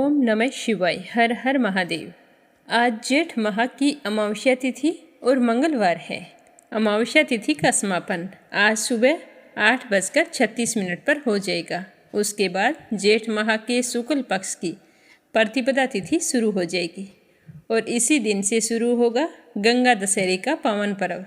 ओम नमः शिवाय। हर हर महादेव। आज जेठ माह की अमावस्या तिथि और मंगलवार है। अमावस्या तिथि का समापन आज सुबह 8:36 पर हो जाएगा। उसके बाद जेठ माह के शुक्ल पक्ष की प्रतिपदा तिथि शुरू हो जाएगी और इसी दिन से शुरू होगा गंगा दशहरे का पावन पर्व,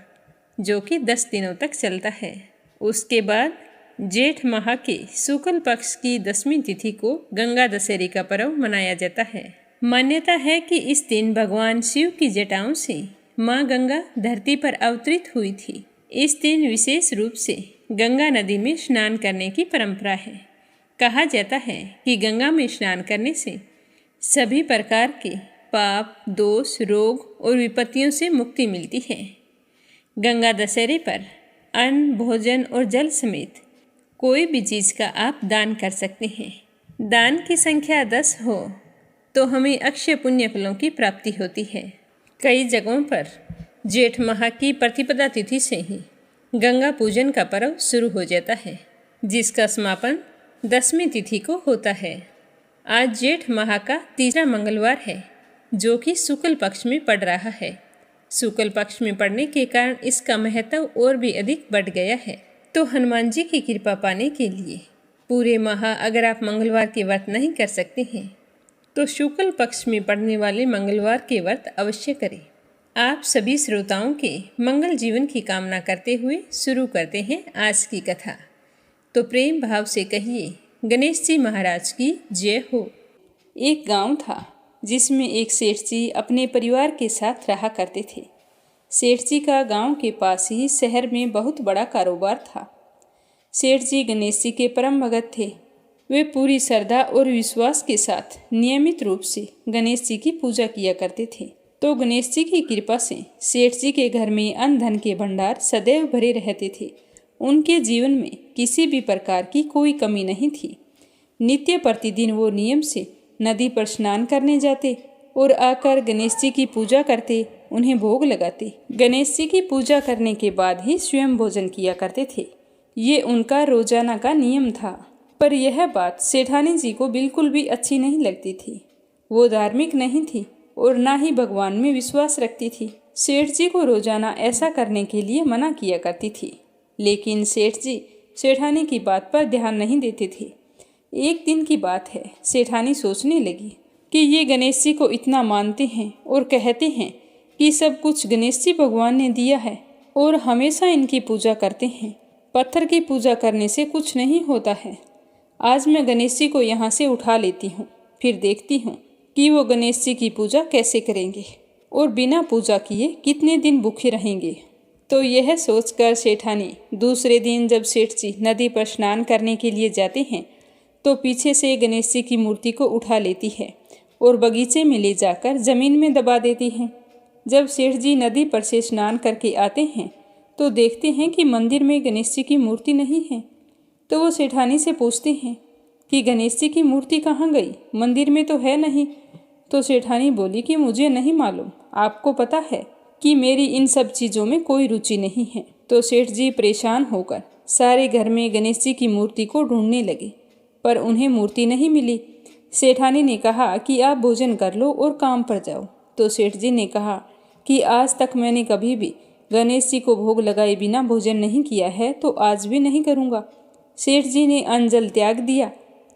जो कि 10 दिनों तक चलता है। उसके बाद जेठ माह के शुक्ल पक्ष की 10वीं तिथि को गंगा दशहरे का पर्व मनाया जाता है। मान्यता है कि इस दिन भगवान शिव की जटाओं से माँ गंगा धरती पर अवतरित हुई थी। इस दिन विशेष रूप से गंगा नदी में स्नान करने की परंपरा है। कहा जाता है कि गंगा में स्नान करने से सभी प्रकार के पाप, दोष, रोग और विपत्तियों से मुक्ति मिलती है। गंगा दशहरे पर अन्न, भोजन और जल समेत कोई भी चीज़ का आप दान कर सकते हैं। दान की संख्या 10 हो तो हमें अक्षय पुण्य फलों की प्राप्ति होती है। कई जगहों पर जेठ माह की प्रतिपदा तिथि से ही गंगा पूजन का पर्व शुरू हो जाता है, जिसका समापन 10वीं तिथि को होता है। आज जेठ माह का तीसरा मंगलवार है, जो कि शुक्ल पक्ष में पड़ रहा है। शुक्ल पक्ष में पड़ने के कारण इसका महत्व और भी अधिक बढ़ गया है। तो हनुमान जी की कृपा पाने के लिए पूरे माह अगर आप मंगलवार के व्रत नहीं कर सकते हैं तो शुक्ल पक्ष में पड़ने वाले मंगलवार के व्रत अवश्य करें। आप सभी श्रोताओं के मंगल जीवन की कामना करते हुए शुरू करते हैं आज की कथा। तो प्रेम भाव से कहिए, गणेश जी महाराज की जय हो। एक गांव था जिसमें एक सेठ जी अपने परिवार के साथ रहा करते थे। सेठ जी का गांव के पास ही शहर में बहुत बड़ा कारोबार था। सेठ जी गणेश जी के परम भगत थे। वे पूरी श्रद्धा और विश्वास के साथ नियमित रूप से गणेश जी की पूजा किया करते थे। तो गणेश जी की कृपा से सेठ जी के घर में अन्न धन के भंडार सदैव भरे रहते थे। उनके जीवन में किसी भी प्रकार की कोई कमी नहीं थी। नित्य प्रतिदिन वो नियम से नदी पर स्नान करने जाते और आकर गणेश जी की पूजा करते, उन्हें भोग लगाते। गणेश जी की पूजा करने के बाद ही स्वयं भोजन किया करते थे। ये उनका रोजाना का नियम था। पर यह बात सेठानी जी को बिल्कुल भी अच्छी नहीं लगती थी। वो धार्मिक नहीं थी और ना ही भगवान में विश्वास रखती थी। सेठ जी को रोजाना ऐसा करने के लिए मना किया करती थी, लेकिन सेठ जी सेठानी की बात पर ध्यान नहीं देते थे। एक दिन की बात है, सेठानी सोचने लगी कि ये गणेश जी को इतना मानते हैं और कहते हैं कि सब कुछ गणेश जी भगवान ने दिया है और हमेशा इनकी पूजा करते हैं। पत्थर की पूजा करने से कुछ नहीं होता है। आज मैं गणेश जी को यहाँ से उठा लेती हूँ, फिर देखती हूँ कि वो गणेश जी की पूजा कैसे करेंगे और बिना पूजा किए कितने दिन भूखे रहेंगे। तो यह सोचकर सेठानी दूसरे दिन जब सेठ जी नदी पर स्नान करने के लिए जाते हैं तो पीछे से गणेश जी की मूर्ति को उठा लेती है और बगीचे में ले जाकर जमीन में दबा देती है। जब सेठ जी नदी पर से स्नान करके आते हैं तो देखते हैं कि मंदिर में गणेश जी की मूर्ति नहीं है। तो वो सेठानी से पूछते हैं कि गणेश जी की मूर्ति कहाँ गई, मंदिर में तो है नहीं। तो सेठानी बोली कि मुझे नहीं मालूम, आपको पता है कि मेरी इन सब चीज़ों में कोई रुचि नहीं है। तो सेठ जी परेशान होकर सारे घर में गणेश जी की मूर्ति को ढूंढने लगे, पर उन्हें मूर्ति नहीं मिली। सेठानी ने कहा कि आप भोजन कर लो और काम पर जाओ। तो सेठ जी ने कहा कि आज तक मैंने कभी भी गणेश जी को भोग लगाए बिना भोजन नहीं किया है, तो आज भी नहीं करूँगा। सेठ जी ने अन्न जल त्याग दिया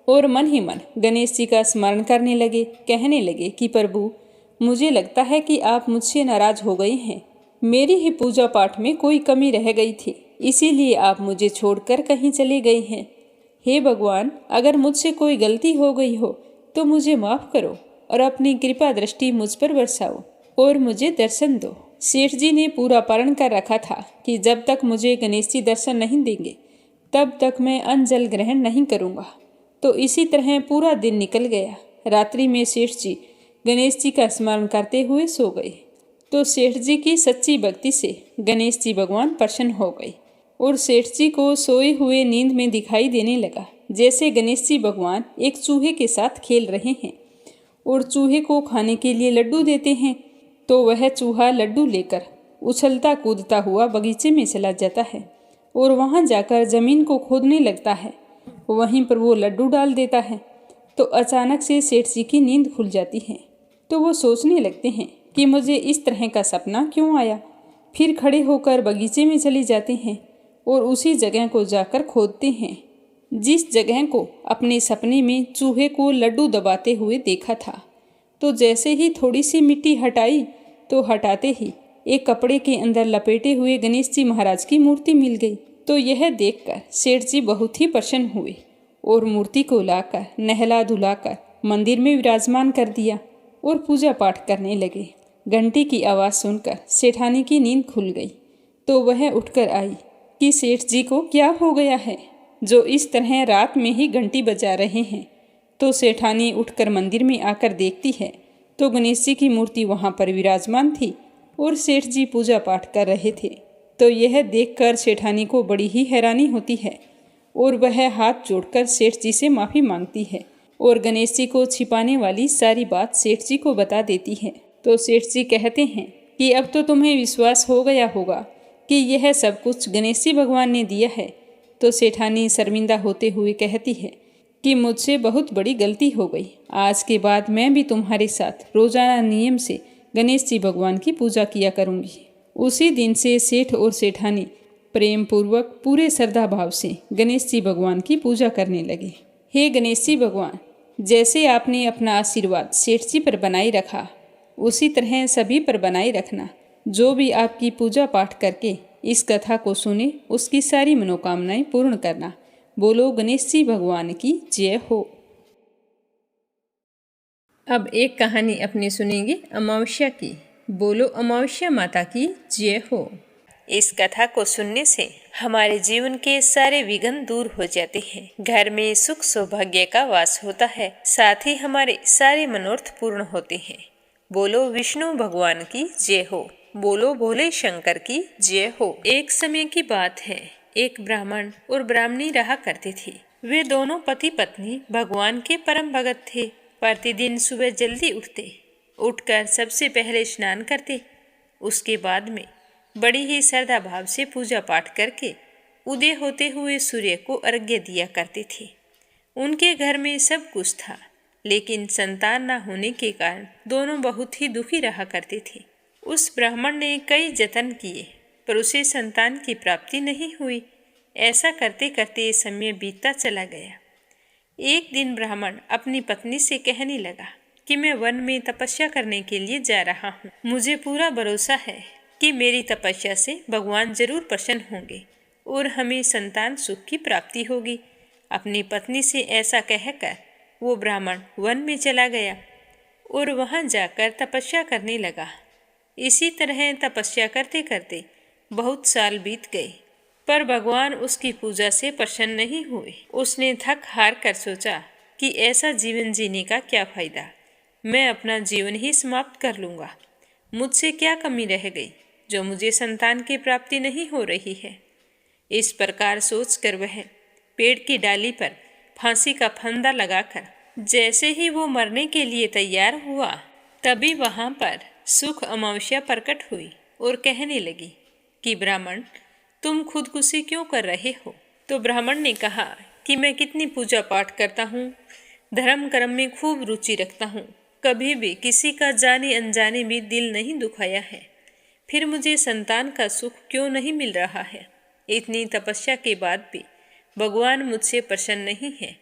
और मन ही मन गणेश जी का स्मरण करने लगे। कहने लगे कि प्रभु, मुझे लगता है कि आप मुझसे नाराज हो गए हैं। मेरी ही पूजा पाठ में कोई कमी रह गई थी, इसीलिए आप मुझे छोड़कर कहीं चले गए हैं। हे भगवान, अगर मुझसे कोई गलती हो गई हो तो मुझे माफ़ करो और अपनी कृपा दृष्टि मुझ पर बरसाओ और मुझे दर्शन दो। सेठ जी ने पूरा प्रण कर रखा था कि जब तक मुझे गणेश जी दर्शन नहीं देंगे तब तक मैं अन्न जल ग्रहण नहीं करूँगा। तो इसी तरह पूरा दिन निकल गया। रात्रि में सेठ जी गणेश जी का स्मरण करते हुए सो गए। तो सेठ जी की सच्ची भक्ति से गणेश जी भगवान प्रसन्न हो गए और सेठ जी को सोए हुए नींद में दिखाई देने लगा जैसे गणेश जी भगवान एक चूहे के साथ खेल रहे हैं और चूहे को खाने के लिए लड्डू देते हैं। तो वह चूहा लड्डू लेकर उछलता कूदता हुआ बगीचे में चला जाता है और वहां जाकर जमीन को खोदने लगता है। वहीं पर वो लड्डू डाल देता है तो अचानक से सेठ जी की नींद खुल जाती है। तो वो सोचने लगते हैं कि मुझे इस तरह का सपना क्यों आया। फिर खड़े होकर बगीचे में चले जाते हैं और उसी जगह को जाकर खोदते हैं जिस जगह को अपने सपने में चूहे को लड्डू दबाते हुए देखा था। तो जैसे ही थोड़ी सी मिट्टी हटाई तो हटाते ही एक कपड़े के अंदर लपेटे हुए गणेश जी महाराज की मूर्ति मिल गई। तो यह देखकर सेठ जी बहुत ही प्रसन्न हुए और मूर्ति को लाकर नहला धुलाकर मंदिर में विराजमान कर दिया और पूजा पाठ करने लगे। घंटी की आवाज़ सुनकर सेठानी की नींद खुल गई। तो वह उठकर आई कि सेठ जी को क्या हो गया है जो इस तरह रात में ही घंटी बजा रहे हैं। तो सेठानी उठकर मंदिर में आकर देखती है तो गणेश जी की मूर्ति वहाँ पर विराजमान थी और सेठ जी पूजा पाठ कर रहे थे। तो यह देखकर सेठानी को बड़ी ही हैरानी होती है और वह हाथ जोड़कर सेठ जी से माफ़ी मांगती है और गणेश जी को छिपाने वाली सारी बात सेठ जी को बता देती है। तो सेठ जी कहते हैं कि अब तो तुम्हें विश्वास हो गया होगा कि यह सब कुछ गणेश जी भगवान ने दिया है। तो सेठानी शर्मिंदा होते हुए कहती है कि मुझसे बहुत बड़ी गलती हो गई। आज के बाद मैं भी तुम्हारे साथ रोजाना नियम से गणेश जी भगवान की पूजा किया करूँगी। उसी दिन से सेठ और सेठानी प्रेम पूर्वक पूरे श्रद्धा भाव से गणेश जी भगवान की पूजा करने लगे। हे गणेश जी भगवान, जैसे आपने अपना आशीर्वाद सेठ जी पर बनाए रखा उसी तरह सभी पर बनाए रखना। जो भी आपकी पूजा पाठ करके इस कथा को सुने उसकी सारी मनोकामनाएं पूर्ण करना। बोलो गणेश जी भगवान की जय हो। अब एक कहानी अपनी सुनेंगे अमावस्या की। बोलो अमावस्या माता की जय हो। इस कथा को सुनने से हमारे जीवन के सारे विघ्न दूर हो जाते हैं, घर में सुख सौभाग्य का वास होता है, साथ ही हमारे सारे मनोरथ पूर्ण होते हैं। बोलो विष्णु भगवान की जय हो। बोलो भोले शंकर की जय हो। एक समय की बात है, एक ब्राह्मण और ब्राह्मणी रहा करते थे। वे दोनों पति पत्नी भगवान के परम भगत थे। प्रतिदिन सुबह जल्दी उठकर सबसे पहले स्नान करते, उसके बाद में बड़ी ही श्रद्धा भाव से पूजा पाठ करके उदय होते हुए सूर्य को अर्घ्य दिया करते थे। उनके घर में सब कुछ था, लेकिन संतान न होने के कारण दोनों बहुत ही दुखी रहा करते थे। उस ब्राह्मण ने कई जतन किए पर उसे संतान की प्राप्ति नहीं हुई। ऐसा करते करते समय बीतता चला गया। एक दिन ब्राह्मण अपनी पत्नी से कहने लगा कि मैं वन में तपस्या करने के लिए जा रहा हूँ। मुझे पूरा भरोसा है कि मेरी तपस्या से भगवान जरूर प्रसन्न होंगे और हमें संतान सुख की प्राप्ति होगी। अपनी पत्नी से ऐसा कहकर वो ब्राह्मण वन में चला गया और वहाँ जाकर तपस्या करने लगा। इसी तरह तपस्या करते करते बहुत साल बीत गए, पर भगवान उसकी पूजा से प्रसन्न नहीं हुए। उसने थक हार कर सोचा कि ऐसा जीवन जीने का क्या फायदा, मैं अपना जीवन ही समाप्त कर लूँगा। मुझसे क्या कमी रह गई जो मुझे संतान की प्राप्ति नहीं हो रही है। इस प्रकार सोचकर वह पेड़ की डाली पर फांसी का फंदा लगाकर जैसे ही वो मरने के लिए तैयार हुआ, तभी वहाँ पर सुख अमावस्या प्रकट हुई और कहने लगी कि ब्राह्मण, तुम खुदकुशी क्यों कर रहे हो। तो ब्राह्मण ने कहा कि मैं कितनी पूजा पाठ करता हूँ, धर्म कर्म में खूब रुचि रखता हूँ, कभी भी किसी का जाने अनजाने भी दिल नहीं दुखाया है, फिर मुझे संतान का सुख क्यों नहीं मिल रहा है। इतनी तपस्या के बाद भी भगवान मुझसे प्रसन्न नहीं है,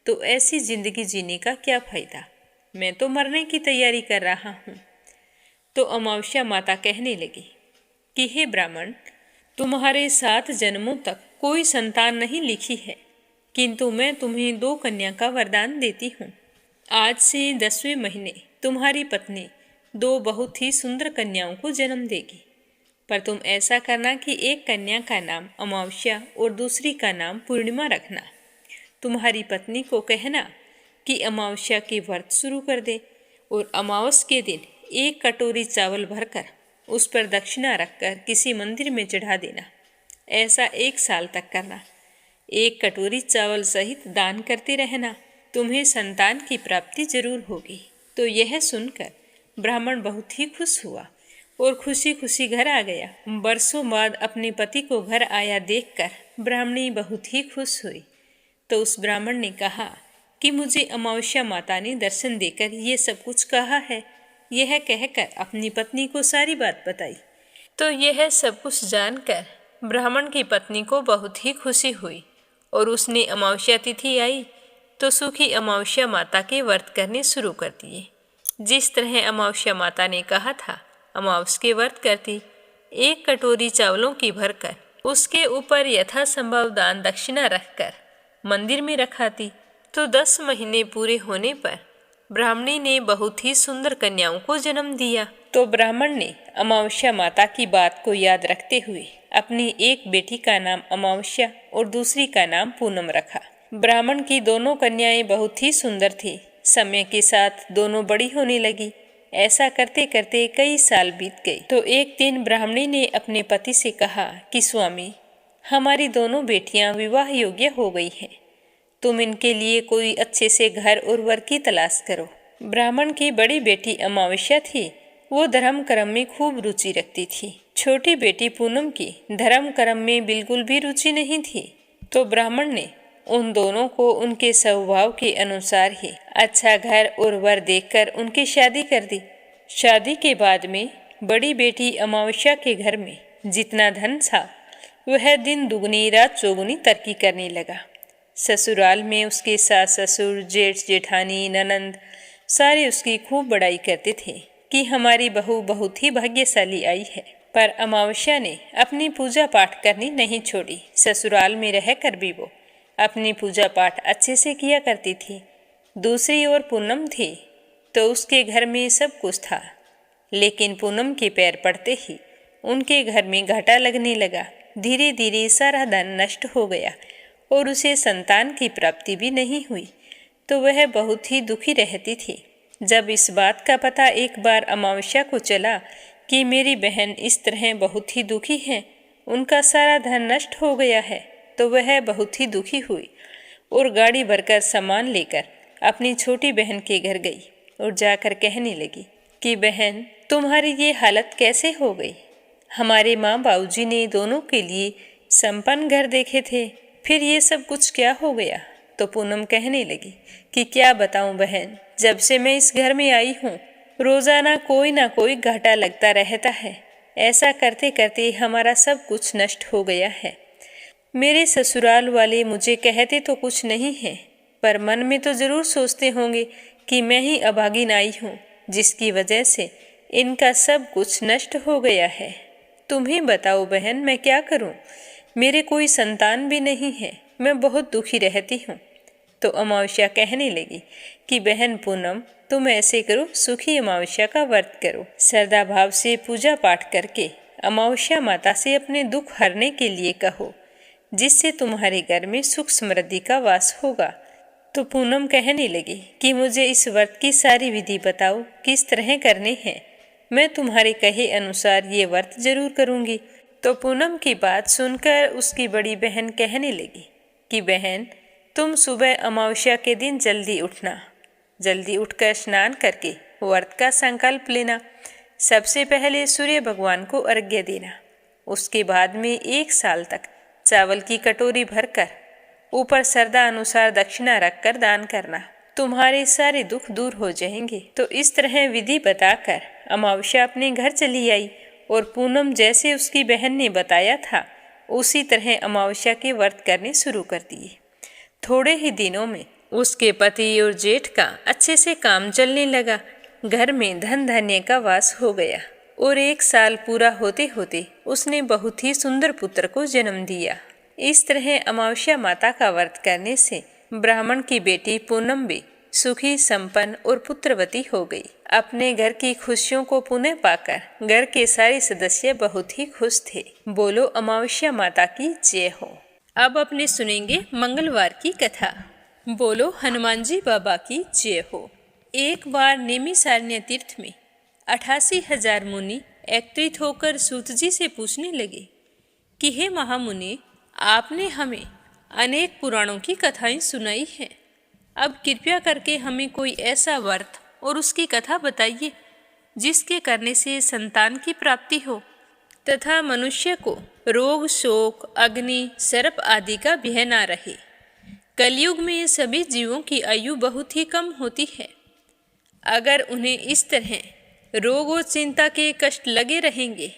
तो ऐसी जिंदगी जीने का क्या फायदा, मैं तो मरने की तैयारी कर रहा हूँ। तो अमावस्या माता कहने लगी कि हे ब्राह्मण, तुम्हारे 7 जन्मों तक कोई संतान नहीं लिखी है, किंतु मैं तुम्हें 2 कन्या का वरदान देती हूँ। आज से 10वें महीने तुम्हारी पत्नी 2 बहुत ही सुंदर कन्याओं को जन्म देगी, पर तुम ऐसा करना कि एक कन्या का नाम अमावस्या और दूसरी का नाम पूर्णिमा रखना। तुम्हारी पत्नी को कहना कि अमावस्या के व्रत शुरू कर दे और अमावस के दिन 1 कटोरी चावल भरकर उस पर दक्षिणा रखकर किसी मंदिर में चढ़ा देना। ऐसा 1 साल तक करना। 1 कटोरी चावल सहित दान करते रहना, तुम्हें संतान की प्राप्ति जरूर होगी। तो यह सुनकर ब्राह्मण बहुत ही खुश हुआ और खुशी खुशी घर आ गया। बरसों बाद अपने पति को घर आया देखकर ब्राह्मणी बहुत ही खुश हुई। तो उस ब्राह्मण ने कहा कि मुझे अमावस्या माता ने दर्शन देकर ये सब कुछ कहा है। यह कहकर अपनी पत्नी को सारी बात बताई। तो यह सब कुछ जानकर ब्राह्मण की पत्नी को बहुत ही खुशी हुई और उसने अमावस्या तिथि आई तो सूखी अमावस्या माता के व्रत करने शुरू कर दिए। जिस तरह अमावस्या माता ने कहा था अमावस के व्रत करती। 1 कटोरी चावलों की भरकर उसके ऊपर यथासंभव दान दक्षिणा रखकर मंदिर में रखाती। तो 10 महीने पूरे होने पर ब्राह्मणी ने बहुत ही सुंदर कन्याओं को जन्म दिया। तो ब्राह्मण ने अमावस्या माता की बात को याद रखते हुए अपनी एक बेटी का नाम अमावस्या और दूसरी का नाम पूनम रखा। ब्राह्मण की दोनों कन्याएं बहुत ही सुंदर थी। समय के साथ दोनों बड़ी होने लगी। ऐसा करते करते कई साल बीत गए। तो एक दिन ब्राह्मणी ने अपने पति से कहा कि स्वामी, हमारी दोनों बेटियां विवाह योग्य हो गई हैं। तुम इनके लिए कोई अच्छे से घर और वर की तलाश करो। ब्राह्मण की बड़ी बेटी अमावस्या थी। वो धर्म कर्म में खूब रुचि रखती थी। छोटी बेटी पूनम की धर्म कर्म में बिल्कुल भी रुचि नहीं थी। तो ब्राह्मण ने उन दोनों को उनके स्वभाव के अनुसार ही अच्छा घर और वर देखकर उनकी शादी कर दी। शादी के बाद में बड़ी बेटी अमावस्या के घर में जितना धन था वह दिन दुगनी रात चौगुनी तरक्की करने लगा। ससुराल में उसके सास ससुर, जेठ जेठानी, ननंद सारे उसकी खूब बड़ाई करते थे कि हमारी बहू बहुत ही भाग्यशाली आई है। पर अमावस्या ने अपनी पूजा पाठ करनी नहीं छोड़ी। ससुराल में रहकर भी वो अपनी पूजा पाठ अच्छे से किया करती थी। दूसरी ओर पूनम थी तो उसके घर में सब कुछ था, लेकिन पूनम के पैर पड़ते ही उनके घर में घाटा लगने लगा। धीरे धीरे सारा धन नष्ट हो गया और उसे संतान की प्राप्ति भी नहीं हुई। तो वह बहुत ही दुखी रहती थी। जब इस बात का पता एक बार अमावस्या को चला कि मेरी बहन इस तरह बहुत ही दुखी है, उनका सारा धन नष्ट हो गया है, तो वह बहुत ही दुखी हुई और गाड़ी भरकर सामान लेकर अपनी छोटी बहन के घर गई और जाकर कहने लगी कि बहन, तुम्हारी ये हालत कैसे हो गई? हमारे माँ बाबूजी ने दोनों के लिए संपन्न घर देखे थे, फिर ये सब कुछ क्या हो गया? तो पूनम कहने लगी कि क्या बताऊं बहन, जब से मैं इस घर में आई हूँ रोजाना कोई ना कोई घाटा लगता रहता है। ऐसा करते करते हमारा सब कुछ नष्ट हो गया है। मेरे ससुराल वाले मुझे कहते तो कुछ नहीं है, पर मन में तो जरूर सोचते होंगे कि मैं ही अभागिन आई हूँ जिसकी वजह से इनका सब कुछ नष्ट हो गया है। तुम ही बताओ बहन, मैं क्या करूँ? मेरे कोई संतान भी नहीं है, मैं बहुत दुखी रहती हूँ। तो अमावस्या कहने लगी कि बहन पूनम, तुम ऐसे करो, सुखी अमावस्या का व्रत करो। श्रद्धा भाव से पूजा पाठ करके अमावस्या माता से अपने दुख हरने के लिए कहो, जिससे तुम्हारे घर में सुख समृद्धि का वास होगा। तो पूनम कहने लगी कि मुझे इस व्रत की सारी विधि बताओ, किस तरह करने हैं। मैं तुम्हारे कहे अनुसार ये व्रत जरूर करूँगी। तो पूनम की बात सुनकर उसकी बड़ी बहन कहने लगी कि बहन, तुम सुबह अमावस्या के दिन जल्दी उठना। जल्दी उठकर स्नान करके व्रत का संकल्प लेना। सबसे पहले सूर्य भगवान को अर्घ्य देना। उसके बाद में 1 साल तक चावल की कटोरी भरकर ऊपर श्रद्धा अनुसार दक्षिणा रखकर दान करना। तुम्हारे सारे दुख दूर हो जाएंगे। तो इस तरह विधि बताकर अमावस्या अपने घर चली आई और पूनम जैसे उसकी बहन ने बताया था उसी तरह अमावस्या के व्रत करने शुरू कर दिए। थोड़े ही दिनों में उसके पति और जेठ का अच्छे से काम चलने लगा। घर में धन धान्य का वास हो गया और 1 साल पूरा होते होते उसने बहुत ही सुंदर पुत्र को जन्म दिया। इस तरह अमावस्या माता का व्रत करने से ब्राह्मण की बेटी पूनम भी सुखी, संपन्न और पुत्रवती हो गई। अपने घर की खुशियों को पुनः पाकर घर के सारे सदस्य बहुत ही खुश थे। बोलो अमावस्या माता की जय हो। अब अपने सुनेंगे मंगलवार की कथा। बोलो हनुमान जी बाबा की जय हो। एक बार नेमिषारण्य तीर्थ में 88,000 मुनि एकत्रित होकर सूत जी से पूछने लगे कि हे महामुनि, आपने हमें अनेक पुराणों की कथाएं सुनाई हैं। अब कृपया करके हमें कोई ऐसा व्रत और उसकी कथा बताइए जिसके करने से संतान की प्राप्ति हो तथा मनुष्य को रोग, शोक, अग्नि, सर्प आदि का भय न रहे। कलयुग में सभी जीवों की आयु बहुत ही कम होती है। अगर उन्हें इस तरह रोग और चिंता के कष्ट लगे रहेंगे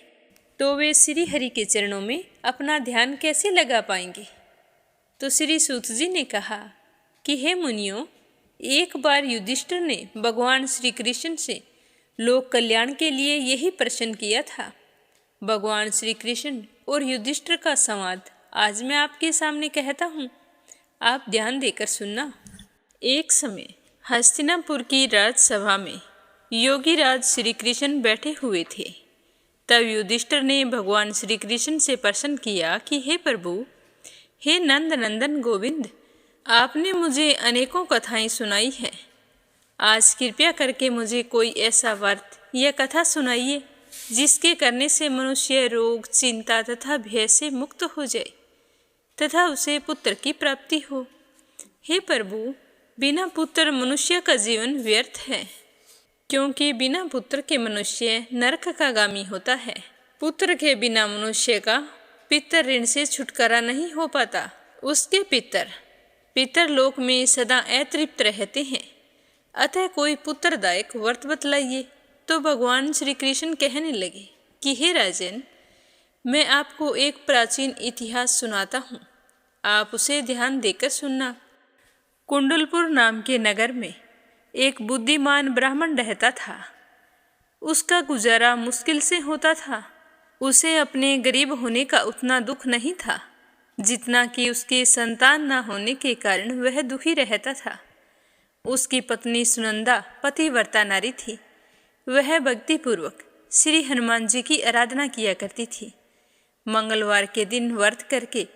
तो वे श्री हरि के चरणों में अपना ध्यान कैसे लगा पाएंगे। तो श्री सूत जी ने कहा कि हे मुनियों, एक बार युधिष्ठिर ने भगवान श्री कृष्ण से लोक कल्याण के लिए यही प्रश्न किया था। भगवान श्री कृष्ण और युधिष्ठिर का संवाद आज मैं आपके सामने कहता हूँ, आप ध्यान देकर सुनना। एक समय हस्तिनापुर की राजसभा में योगी राज श्री कृष्ण बैठे हुए थे। तब युधिष्ठिर ने भगवान श्री कृष्ण से प्रश्न किया कि हे प्रभु, हे नंद नंदन गोविंद, आपने मुझे अनेकों कथाएं सुनाई है। आज कृपया करके मुझे कोई ऐसा व्रत या कथा सुनाइए जिसके करने से मनुष्य रोग, चिंता तथा भय से मुक्त हो जाए तथा उसे पुत्र की प्राप्ति हो। हे प्रभु, बिना पुत्र मनुष्य का जीवन व्यर्थ है, क्योंकि बिना पुत्र के मनुष्य नरक का गामी होता है। पुत्र के बिना मनुष्य का पितर ऋण से छुटकारा नहीं हो पाता। उसके पितर लोक में सदा अतृप्त रहते हैं। अतः कोई पुत्रदायक व्रत बतलाइए। तो भगवान श्री कृष्ण कहने लगे कि हे राजन, मैं आपको एक प्राचीन इतिहास सुनाता हूँ, आप उसे ध्यान देकर सुनना। कुंडलपुर नाम के नगर में एक बुद्धिमान ब्राह्मण रहता था। उसका गुजारा मुश्किल से होता था। उसे अपने गरीब होने का उतना दुख नहीं था जितना कि उसके संतान न होने के कारण वह दुखी रहता था। उसकी पत्नी सुनंदा पतिव्रता नारी थी। वह भक्तिपूर्वक श्री हनुमान जी की आराधना किया करती थी। मंगलवार के दिन व्रत करके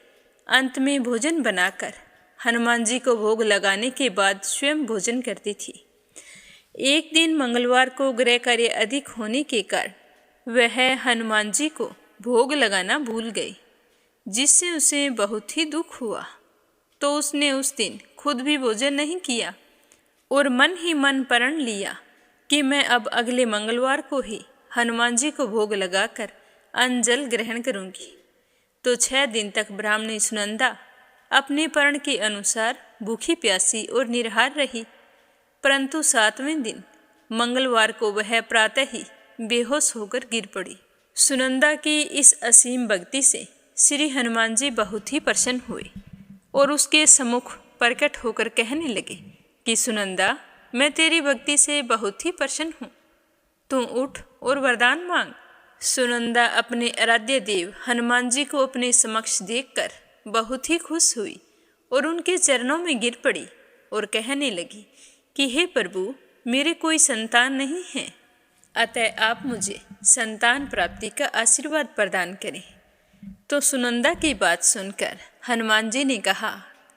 अंत में भोजन बनाकर हनुमान जी को भोग लगाने के बाद स्वयं भोजन करती थी। एक दिन मंगलवार को गृह कार्य अधिक होने के कारण वह हनुमान जी को भोग लगाना भूल गई, जिससे उसे बहुत ही दुख हुआ। तो उसने उस दिन खुद भी भोजन नहीं किया और मन ही मन प्रण लिया कि मैं अब अगले मंगलवार को ही हनुमान जी को भोग लगाकर अन्न जल ग्रहण करूंगी। तो 6 दिन तक ब्राह्मणी सुनंदा अपने प्रण के अनुसार भूखी प्यासी और निराहार रही, परंतु 7वें दिन मंगलवार को वह प्रातः ही बेहोश होकर गिर पड़ी। सुनंदा की इस असीम भक्ति से श्री हनुमान जी बहुत ही प्रसन्न हुए और उसके सम्मुख प्रकट होकर कहने लगे कि सुनंदा, मैं तेरी भक्ति से बहुत ही प्रसन्न हूँ, तू उठ और वरदान मांग। सुनंदा अपने आराध्य देव हनुमान जी को अपने समक्ष देखकर बहुत ही खुश हुई और उनके चरणों में गिर पड़ी और कहने लगी कि हे प्रभु, मेरे कोई संतान नहीं है, अतः आप मुझे संतान प्राप्ति का आशीर्वाद प्रदान करें। तो सुनंदा की बात सुनकर हनुमान जी ने कहा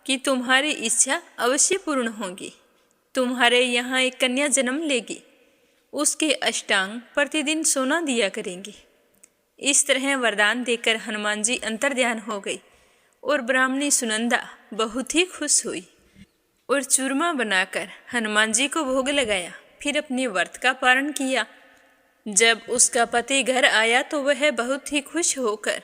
कि तुम्हारी इच्छा अवश्य पूर्ण होगी। तुम्हारे यहाँ एक कन्या जन्म लेगी, उसके अष्टांग प्रतिदिन सोना दिया करेंगे। इस तरह वरदान देकर हनुमान जी अंतर्ध्यान हो गई और ब्राह्मणी सुनंदा बहुत ही खुश हुई और चूरमा बनाकर हनुमान जी को भोग लगाया। फिर अपने व्रत का पारण किया। जब उसका पति घर आया तो वह बहुत ही खुश होकर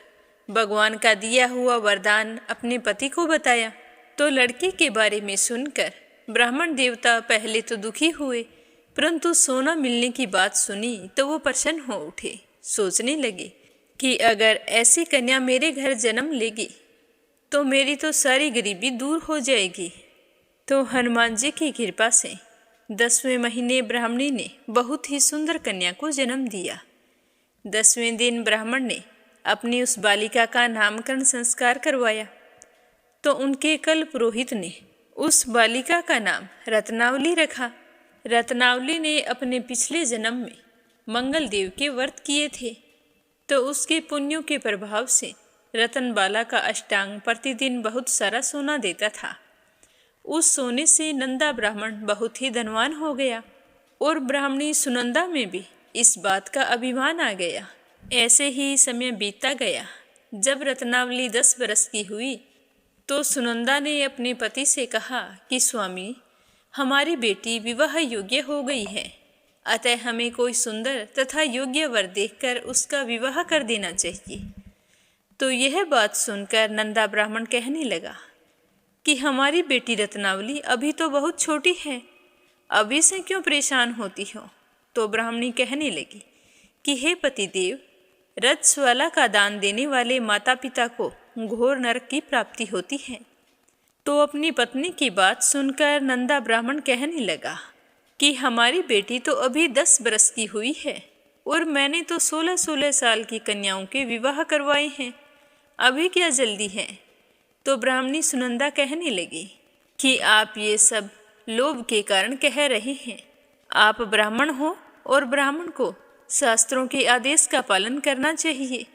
भगवान का दिया हुआ वरदान अपने पति को बताया। तो लड़की के बारे में सुनकर ब्राह्मण देवता पहले तो दुखी हुए, परंतु सोना मिलने की बात सुनी तो वो प्रसन्न हो उठे। सोचने लगे कि अगर ऐसी कन्या मेरे घर जन्म लेगी तो मेरी तो सारी गरीबी दूर हो जाएगी। तो हनुमान जी की कृपा से 10वें महीने ब्राह्मणी ने बहुत ही सुंदर कन्या को जन्म दिया। 10वें दिन ब्राह्मण ने अपनी उस बालिका का नामकरण संस्कार करवाया। तो उनके कल पुरोहित ने उस बालिका का नाम रत्नावली रखा। रत्नावली ने अपने पिछले जन्म में मंगल देव के व्रत किए थे, तो उसके पुण्यों के प्रभाव से रतनबाला का अष्टांग प्रतिदिन बहुत सारा सोना देता था। उस सोने से नंदा ब्राह्मण बहुत ही धनवान हो गया और ब्राह्मणी सुनंदा में भी इस बात का अभिमान आ गया। ऐसे ही समय बीतता गया। जब रत्नावली 10 बरस की हुई तो सुनंदा ने अपने पति से कहा कि स्वामी, हमारी बेटी विवाह योग्य हो गई है, अतः हमें कोई सुंदर तथा योग्य वर देखकर उसका विवाह कर देना चाहिए। तो यह बात सुनकर नंदा ब्राह्मण कहने लगा कि हमारी बेटी रत्नावली अभी तो बहुत छोटी है, अभी से क्यों परेशान होती हो। तो ब्राह्मणी कहने लगी कि हे पतिदेव, रजस्वला का दान देने वाले माता पिता को घोर नरक की प्राप्ति होती है। तो अपनी पत्नी की बात सुनकर नंदा ब्राह्मण कहने लगा कि हमारी बेटी तो अभी 10 बरस की हुई है और मैंने तो 16-16 साल की कन्याओं के विवाह करवाए हैं, अभी क्या जल्दी है। तो ब्राह्मणी सुनंदा कहने लगी कि आप ये सब लोभ के कारण कह रहे हैं। आप ब्राह्मण हो और ब्राह्मण को शास्त्रों के आदेश का पालन करना चाहिए।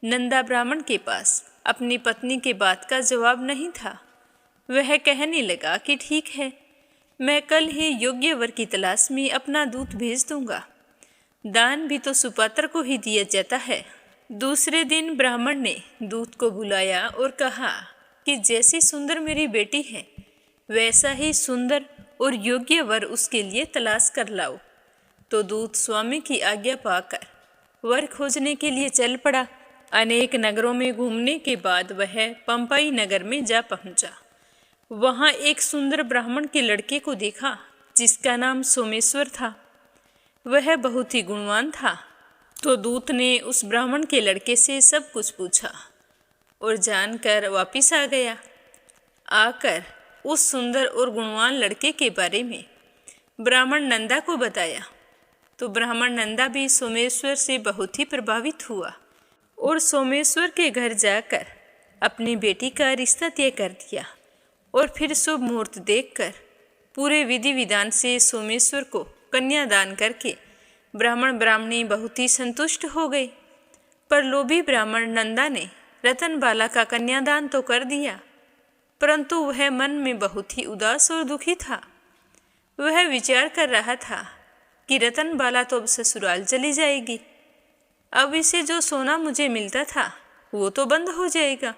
नंदा ब्राह्मण के पास अपनी पत्नी के बात का जवाब नहीं था। वह कहने लगा कि ठीक है, मैं कल ही योग्य वर की तलाश में अपना दूत भेज दूंगा। दान भी तो सुपात्र को ही दिया जाता है। दूसरे दिन ब्राह्मण ने दूत को बुलाया और कहा कि जैसी सुंदर मेरी बेटी है, वैसा ही सुंदर और योग्य वर उसके लिए तलाश कर लाओ। तो दूत स्वामी की आज्ञा पाकर वर खोजने के लिए चल पड़ा। अनेक नगरों में घूमने के बाद वह पंपाई नगर में जा पहुंचा। वहां एक सुंदर ब्राह्मण के लड़के को देखा जिसका नाम सोमेश्वर था। वह बहुत ही गुणवान था। तो दूत ने उस ब्राह्मण के लड़के से सब कुछ पूछा और जानकर वापिस आ गया। आकर उस सुंदर और गुणवान लड़के के बारे में ब्राह्मण नंदा को बताया। तो ब्राह्मण नंदा भी सोमेश्वर से बहुत ही प्रभावित हुआ और सोमेश्वर के घर जाकर अपनी बेटी का रिश्ता तय कर दिया और फिर शुभ मुहूर्त देखकर पूरे विधि विधान से सोमेश्वर को कन्यादान करके ब्राह्मण ब्राह्मणी बहुत ही संतुष्ट हो गए। पर लोभी ब्राह्मण नंदा ने रतनबाला का कन्यादान तो कर दिया, परंतु वह मन में बहुत ही उदास और दुखी था। वह विचार कर रहा था कि रतनबाला तो अब ससुराल चली जाएगी, अब इसे जो सोना मुझे मिलता था वो तो बंद हो जाएगा,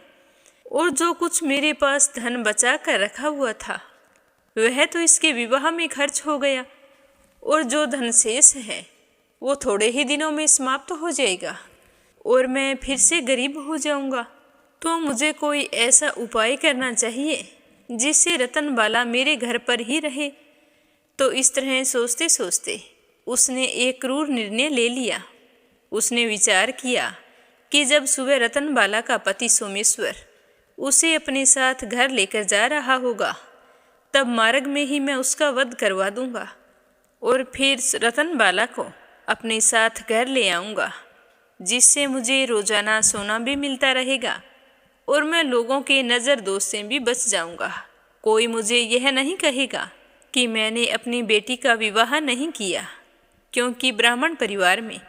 और जो कुछ मेरे पास धन बचा कर रखा हुआ था वह तो इसके विवाह में खर्च हो गया, और जो धन शेष है वो थोड़े ही दिनों में समाप्त हो जाएगा और मैं फिर से गरीब हो जाऊंगा। तो मुझे कोई ऐसा उपाय करना चाहिए जिससे रतनबाला मेरे घर पर ही रहे। तो इस तरह सोचते सोचते उसने एक क्रूर निर्णय ले लिया। उसने विचार किया कि जब सुबह रतनबाला का पति सोमेश्वर उसे अपने साथ घर लेकर जा रहा होगा, तब मार्ग में ही मैं उसका वध करवा दूंगा और फिर रतनबाला को अपने साथ घर ले आऊंगा, जिससे मुझे रोजाना सोना भी मिलता रहेगा और मैं लोगों के नज़र दोष से भी बच जाऊंगा। कोई मुझे यह नहीं कहेगा कि मैंने अपनी बेटी का विवाह नहीं किया, क्योंकि ब्राह्मण परिवार में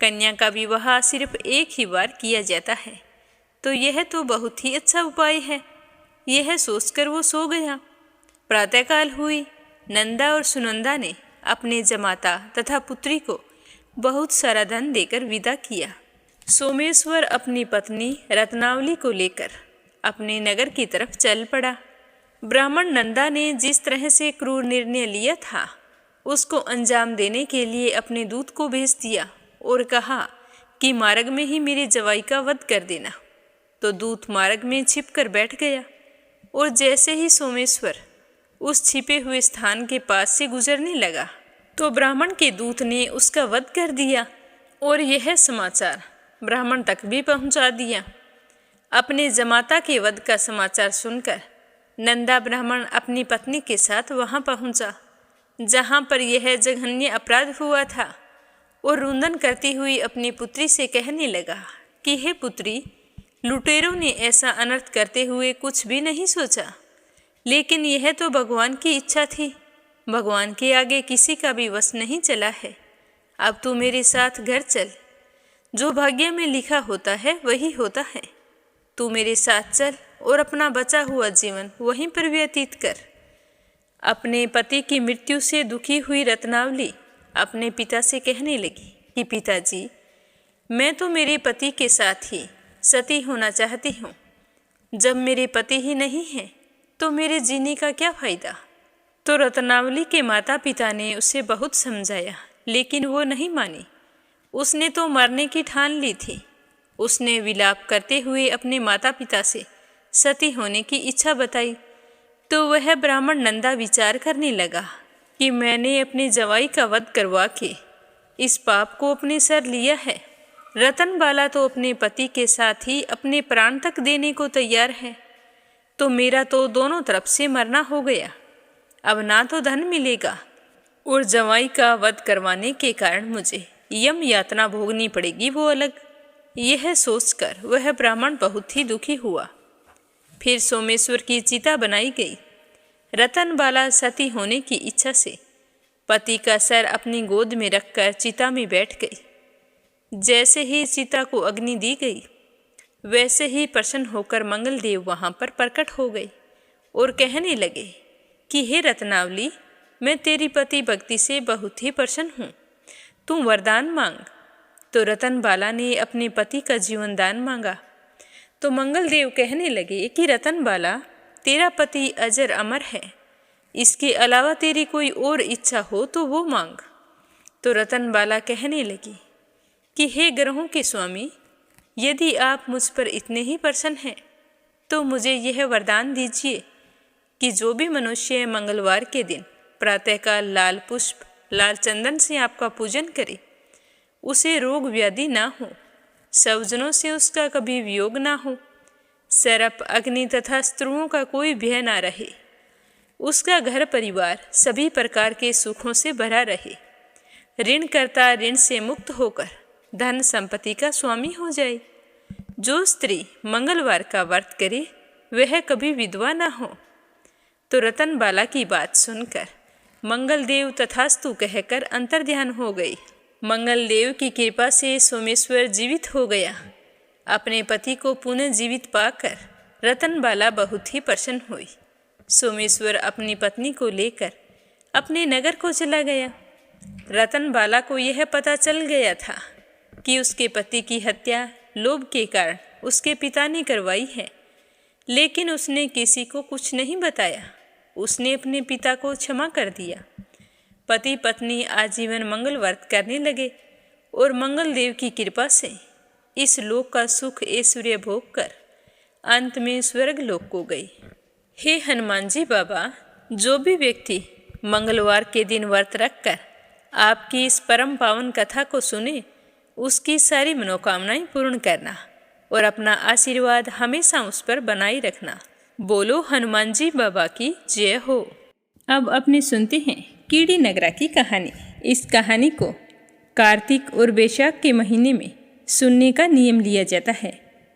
कन्या का विवाह सिर्फ एक ही बार किया जाता है। तो यह तो बहुत ही अच्छा उपाय है। यह सोचकर वो सो गया। प्रातःकाल हुई। नंदा और सुनंदा ने अपने जमाता तथा पुत्री को बहुत सारा धन देकर विदा किया। सोमेश्वर अपनी पत्नी रत्नावली को लेकर अपने नगर की तरफ चल पड़ा। ब्राह्मण नंदा ने जिस तरह से क्रूर निर्णय लिया था उसको अंजाम देने के लिए अपने दूत को भेज दिया और कहा कि मार्ग में ही मेरे जवाई का वध कर देना। तो दूत मार्ग में छिप कर बैठ गया और जैसे ही सोमेश्वर उस छिपे हुए स्थान के पास से गुजरने लगा तो ब्राह्मण के दूत ने उसका वध कर दिया और यह समाचार ब्राह्मण तक भी पहुंचा दिया। अपने जमाता के वध का समाचार सुनकर नंदा ब्राह्मण अपनी पत्नी के साथ वहां पहुंचा जहां पर यह जघन्य अपराध हुआ था और रुंदन करती हुई अपनी पुत्री से कहने लगा कि हे पुत्री, लुटेरों ने ऐसा अनर्थ करते हुए कुछ भी नहीं सोचा, लेकिन यह तो भगवान की इच्छा थी। भगवान के आगे किसी का भी वश नहीं चला है। अब तू मेरे साथ घर चल। जो भाग्य में लिखा होता है वही होता है। तू मेरे साथ चल और अपना बचा हुआ जीवन वहीं पर व्यतीत कर। अपने पति की मृत्यु से दुखी हुई रत्नावली अपने पिता से कहने लगी कि पिताजी, मैं तो मेरे पति के साथ ही सती होना चाहती हूँ। जब मेरे पति ही नहीं हैं तो मेरे जीने का क्या फ़ायदा। तो रत्नावली के माता पिता ने उसे बहुत समझाया, लेकिन वो नहीं मानी। उसने तो मरने की ठान ली थी। उसने विलाप करते हुए अपने माता पिता से सती होने की इच्छा बताई। तो वह ब्राह्मण नंदा विचार करने लगा कि मैंने अपने जवाई का वध करवा के इस पाप को अपने सर लिया है। रतनबाला तो अपने पति के साथ ही अपने प्राण तक देने को तैयार है, तो मेरा तो दोनों तरफ से मरना हो गया। अब ना तो धन मिलेगा और जवाई का वध करवाने के कारण मुझे यम यातना भोगनी पड़ेगी, वो अलग। यह सोचकर वह ब्राह्मण बहुत ही दुखी हुआ। फिर सोमेश्वर की चिता बनाई गई। रतनबाला सती होने की इच्छा से पति का सर अपनी गोद में रखकर चिता में बैठ गई। जैसे ही चिता को अग्नि दी गई, वैसे ही प्रसन्न होकर मंगलदेव वहाँ पर प्रकट हो गए और कहने लगे कि हे रत्नावली, मैं तेरी पति भक्ति से बहुत ही प्रसन्न हूँ, तू वरदान मांग। तो रतनबाला ने अपने पति का जीवन दान मांगा। तो मंगलदेव कहने लगे कि रतनबाला, तेरा पति अजर अमर है, इसके अलावा तेरी कोई और इच्छा हो तो वो मांग। तो रतनबाला कहने लगी कि हे ग्रहों के स्वामी, यदि आप मुझ पर इतने ही प्रसन्न हैं तो मुझे यह वरदान दीजिए कि जो भी मनुष्य मंगलवार के दिन प्रातःकाल लाल पुष्प, लाल चंदन से आपका पूजन करे, उसे रोग व्याधि ना हो, स्वजनों से उसका कभी वियोग ना हो, सर्प, अग्नि तथा स्त्रुओं का कोई भय ना रहे, उसका घर परिवार सभी प्रकार के सुखों से भरा रहे, ऋण करता ऋण से मुक्त होकर धन संपत्ति का स्वामी हो जाए। जो स्त्री मंगलवार का व्रत करे वह कभी विधवा ना हो। तो रतनबाला की बात सुनकर मंगलदेव तथास्तु कहकर अंतर्ध्यान हो गई। मंगलदेव की कृपा से सोमेश्वर जीवित हो गया। अपने पति को पुनः जीवित पाकर रतनबाला बहुत ही प्रसन्न हुई। सोमेश्वर अपनी पत्नी को लेकर अपने नगर को चला गया। रतनबाला को यह पता चल गया था कि उसके पति की हत्या लोभ के कारण उसके पिता ने करवाई है, लेकिन उसने किसी को कुछ नहीं बताया। उसने अपने पिता को क्षमा कर दिया। पति पत्नी आजीवन मंगल व्रत करने लगे और मंगलदेव की कृपा से इस लोक का सुख ऐश्वर्य भोग कर अंत में स्वर्ग लोक को गई। हे हनुमान जी बाबा, जो भी व्यक्ति मंगलवार के दिन व्रत रखकर आपकी इस परम पावन कथा को सुने, उसकी सारी मनोकामनाएं पूर्ण करना और अपना आशीर्वाद हमेशा उस पर बनाए रखना। बोलो हनुमान जी बाबा की जय हो। अब अपने सुनते हैं कीड़ी नगरा की कहानी। इस कहानी को कार्तिक और बैसाख के महीने में सुनने का नियम लिया जाता है।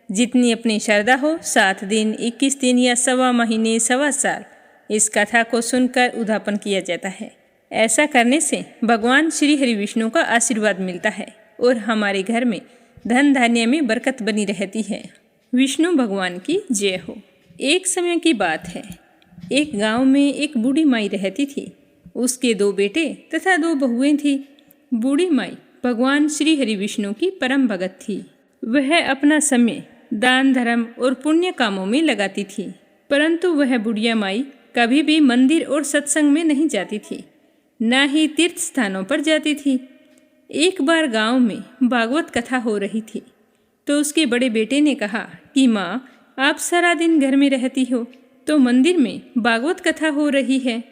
जितनी अपनी श्रद्धा हो, 7 दिन, 21 दिन या सवा महीने, सवा साल इस कथा को सुनकर उद्यापन किया जाता है। ऐसा करने से भगवान श्री हरि विष्णु का आशीर्वाद मिलता है और हमारे घर में धन धान्य में बरकत बनी रहती है। विष्णु भगवान की जय हो। एक समय की बात है, एक गांव में एक बूढ़ी माई रहती थी। उसके 2 बेटे तथा 2 बहुएं थी। बूढ़ी माई भगवान श्री हरि विष्णु की परम भगत थी। वह अपना समय दान धर्म और पुण्य कामों में लगाती थी, परंतु वह बुढ़िया माई कभी भी मंदिर और सत्संग में नहीं जाती थी, न ही तीर्थ स्थानों पर जाती थी। एक बार गांव में भागवत कथा हो रही थी, तो उसके बड़े बेटे ने कहा कि माँ, आप सारा दिन घर में रहती हो, तो मंदिर में भागवत कथा हो रही है,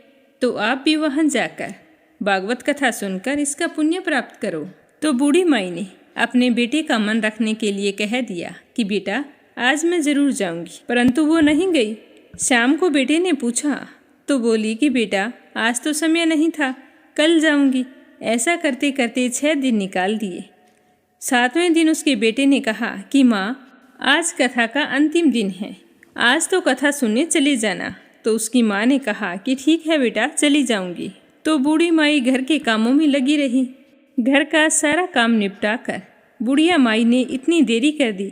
तो आप भी वहां जाकर भागवत कथा सुनकर इसका पुण्य प्राप्त करो। तो बूढ़ी माई ने अपने बेटे का मन रखने के लिए कह दिया कि बेटा, आज मैं जरूर जाऊंगी, परंतु वो नहीं गई। शाम को बेटे ने पूछा तो बोली कि बेटा, आज तो समय नहीं था, कल जाऊंगी। ऐसा करते करते 6 दिन निकाल दिए। 7वें दिन उसके बेटे ने कहा कि माँ, आज कथा का अंतिम दिन है, आज तो कथा सुनने चले जाना। तो उसकी माँ ने कहा कि ठीक है बेटा, चली जाऊंगी। तो बूढ़ी माई घर के कामों में लगी रही। घर का सारा काम निपटाकर बुढ़िया माई ने इतनी देरी कर दी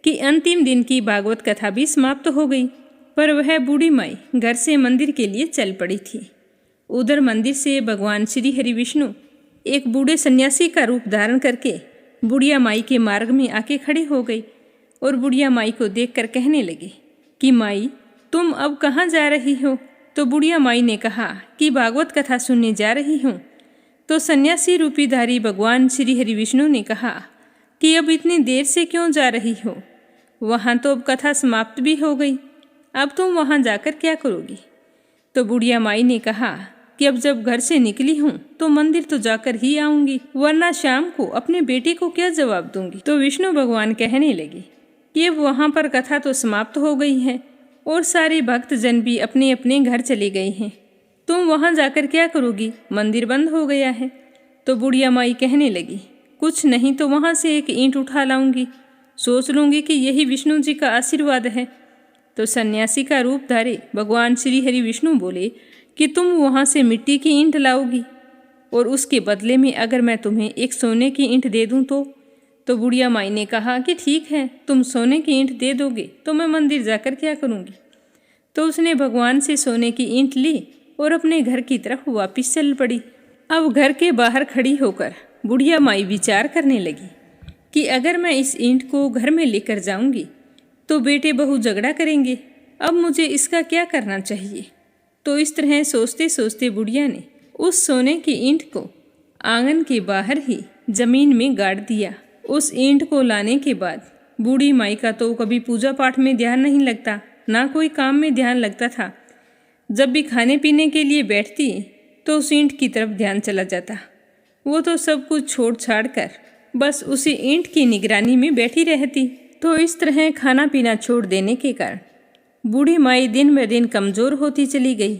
कि अंतिम दिन की भागवत कथा भी समाप्त हो गई। पर वह बूढ़ी माई घर से मंदिर के लिए चल पड़ी थी। उधर मंदिर से भगवान श्री हरि विष्णु एक बूढ़े सन्यासी का रूप धारण करके बुढ़िया माई के मार्ग में आके खड़े हो गई और बुढ़िया माई को देखकर कहने लगे कि माई, तुम अब कहाँ जा रही हो? तो बुढ़िया माई ने कहा कि भागवत कथा सुनने जा रही हूँ। तो सन्यासी रूपीधारी भगवान श्री हरि विष्णु ने कहा कि अब इतनी देर से क्यों जा रही हो? वहाँ तो अब कथा समाप्त भी हो गई, अब तुम वहाँ जाकर क्या करोगी? तो बुढ़िया माई ने कहा कि अब जब घर से निकली हूँ तो मंदिर तो जाकर ही आऊंगी, वरना शाम को अपने बेटे को क्या जवाब दूंगी। तो विष्णु भगवान कहने लगे कि अब वहाँ पर कथा तो समाप्त हो गई है और सारे भक्तजन भी अपने अपने घर चले गए हैं। तुम वहाँ जाकर क्या करोगी, मंदिर बंद हो गया है। तो बुढ़िया माई कहने लगी, कुछ नहीं तो वहाँ से एक ईंट उठा लाऊंगी, सोच लूंगी कि यही विष्णु जी का आशीर्वाद है। तो सन्यासी का रूप धारे भगवान श्री हरि विष्णु बोले कि तुम वहाँ से मिट्टी की ईंट लाओगी और उसके बदले में अगर मैं तुम्हें एक सोने की ईंट दे दूँ तो बुढ़िया माई ने कहा कि ठीक है, तुम सोने की ईंट दे दोगे तो मैं मंदिर जाकर क्या करूँगी। तो उसने भगवान से सोने की ईंट ली और अपने घर की तरफ वापस चल पड़ी। अब घर के बाहर खड़ी होकर बुढ़िया माई विचार करने लगी कि अगर मैं इस ईंट को घर में लेकर जाऊंगी तो बेटे बहू झगड़ा करेंगे, अब मुझे इसका क्या करना चाहिए। तो इस तरह सोचते सोचते बुढ़िया ने उस सोने की ईंट को आंगन के बाहर ही जमीन में गाड़ दिया। उस ईंट को लाने के बाद बूढ़ी माई का तो कभी पूजा पाठ में ध्यान नहीं लगता, ना कोई काम में ध्यान लगता था। जब भी खाने पीने के लिए बैठती तो उस ईंट की तरफ ध्यान चला जाता। वो तो सब कुछ छोड़ छाड़ कर बस उसी ईंट की निगरानी में बैठी रहती। तो इस तरह खाना पीना छोड़ देने के कारण बूढ़ी माई दिन ब दिन कमज़ोर होती चली गई।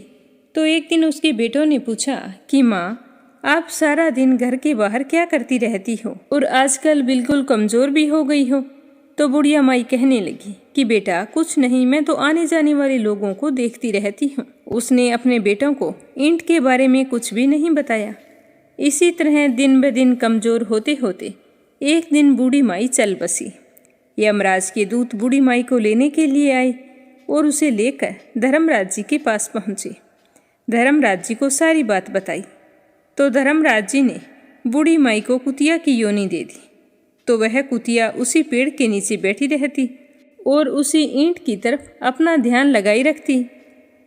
तो एक दिन उसके बेटों ने पूछा कि माँ, आप सारा दिन घर के बाहर क्या करती रहती हो और आजकल बिल्कुल कमज़ोर भी हो गई हो। तो बुढ़िया माई कहने लगी कि बेटा कुछ नहीं, मैं तो आने जाने वाले लोगों को देखती रहती हूँ। उसने अपने बेटों को ईंट के बारे में कुछ भी नहीं बताया। इसी तरह दिन ब दिन कमज़ोर होते होते एक दिन बूढ़ी माई चल बसी। यमराज के दूत बूढ़ी माई को लेने के लिए आए और उसे लेकर धर्मराज जी के पास पहुँचे। धर्मराज जी को सारी बात बताई तो धर्मराज जी ने बूढ़ी माई को कुतिया की योनि दे दी। तो वह कुतिया उसी पेड़ के नीचे बैठी रहती और उसी ईंट की तरफ अपना ध्यान लगाई रखती।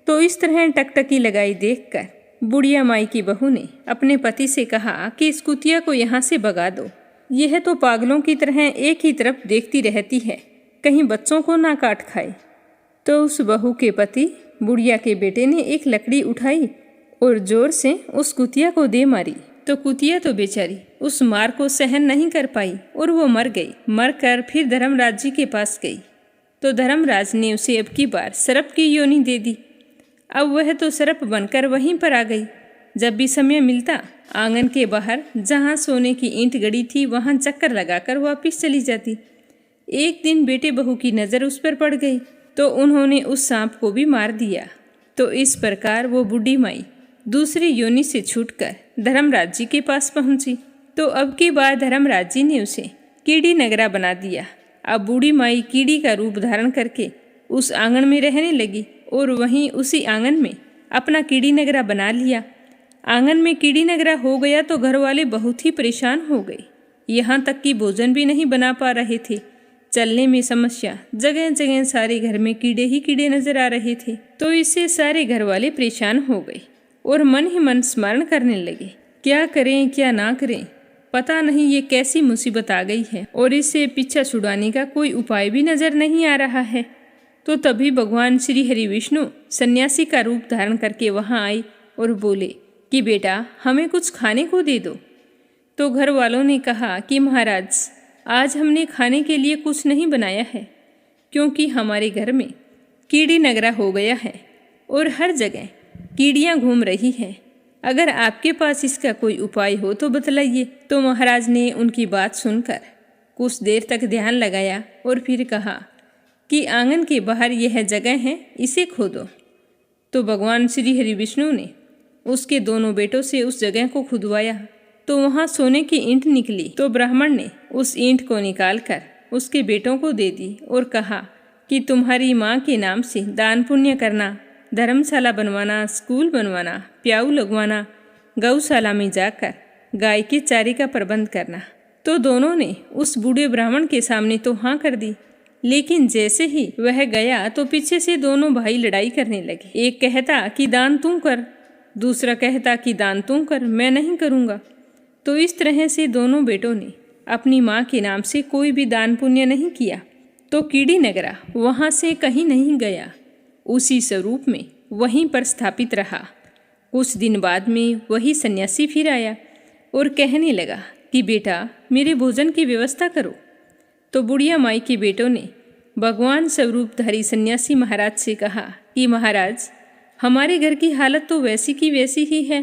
तो इस तरह टकटकी लगाई देखकर बुढ़िया माई की बहू ने अपने पति से कहा कि इस कुतिया को यहाँ से भगा दो, यह तो पागलों की तरह एक ही तरफ देखती रहती है, कहीं बच्चों को ना काट खाए। तो उस बहू के पति बुढ़िया के बेटे ने एक लकड़ी उठाई और जोर से उस कुतिया को दे मारी। तो कुतिया तो बेचारी उस मार को सहन नहीं कर पाई और वो मर गई। मरकर फिर धर्मराज जी के पास गई तो धर्मराज ने उसे अब की बार सर्प की योनि दे दी। अब वह तो सर्प बनकर वहीं पर आ गई। जब भी समय मिलता आंगन के बाहर जहाँ सोने की ईंट गड़ी थी वहाँ चक्कर लगाकर वापस चली जाती। एक दिन बेटे बहू की नज़र उस पर पड़ गई तो उन्होंने उस सांप को भी मार दिया। तो इस प्रकार वो बूढ़ी माई दूसरी योनि से छूटकर धर्मराज जी के पास पहुंची। तो अब की बार धर्मराज जी ने उसे कीड़ी नगरा बना दिया। अब बूढ़ी माई कीड़ी का रूप धारण करके उस आंगन में रहने लगी और वहीं उसी आंगन में अपना कीड़ी नगरा बना लिया। आंगन में कीड़ी नगरा हो गया तो घर वाले बहुत ही परेशान हो गए, यहाँ तक कि भोजन भी नहीं बना पा रहे थे। चलने में समस्या, जगह जगह सारे घर में कीड़े ही कीड़े नजर आ रहे थे। तो इससे सारे घर वाले परेशान हो गए और मन ही मन स्मरण करने लगे, क्या करें क्या ना करें, पता नहीं ये कैसी मुसीबत आ गई है और इससे पीछा छुड़ाने का कोई उपाय भी नजर नहीं आ रहा है। तो तभी भगवान श्री हरि विष्णु सन्यासी का रूप धारण करके वहाँ आए और बोले कि बेटा हमें कुछ खाने को दे दो। तो घर वालों ने कहा कि महाराज आज हमने खाने के लिए कुछ नहीं बनाया है, क्योंकि हमारे घर में कीड़ी नगरा हो गया है और हर जगह कीड़ियाँ घूम रही हैं। अगर आपके पास इसका कोई उपाय हो तो बतलाइए। तो महाराज ने उनकी बात सुनकर कुछ देर तक ध्यान लगाया और फिर कहा कि आंगन के बाहर यह जगह है, इसे खोदो। तो भगवान श्री हरि विष्णु ने उसके दोनों बेटों से उस जगह को खुदवाया तो वहाँ सोने की ईंट निकली। तो ब्राह्मण ने उस ईंट को निकालकर उसके बेटों को दे दी और कहा कि तुम्हारी माँ के नाम से दान पुण्य करना, धर्मशाला बनवाना, स्कूल बनवाना, प्याऊ लगवाना, गौशाला में जाकर गाय के चारे का प्रबंध करना। तो दोनों ने उस बूढ़े ब्राह्मण के सामने तो हाँ कर दी, लेकिन जैसे ही वह गया तो पीछे से दोनों भाई लड़ाई करने लगे। एक कहता कि दान तू कर, दूसरा कहता कि दान तू कर, मैं नहीं करूँगा। तो इस तरह से दोनों बेटों ने अपनी माँ के नाम से कोई भी दान पुण्य नहीं किया। तो कीड़ी नगरा वहाँ से कहीं नहीं गया, उसी स्वरूप में वहीं पर स्थापित रहा। कुछ दिन बाद में वही सन्यासी फिर आया और कहने लगा कि बेटा मेरे भोजन की व्यवस्था करो। तो बुढ़िया माई के बेटों ने भगवान स्वरूपधारी सन्यासी महाराज से कहा कि महाराज, हमारे घर की हालत तो वैसी की वैसी ही है,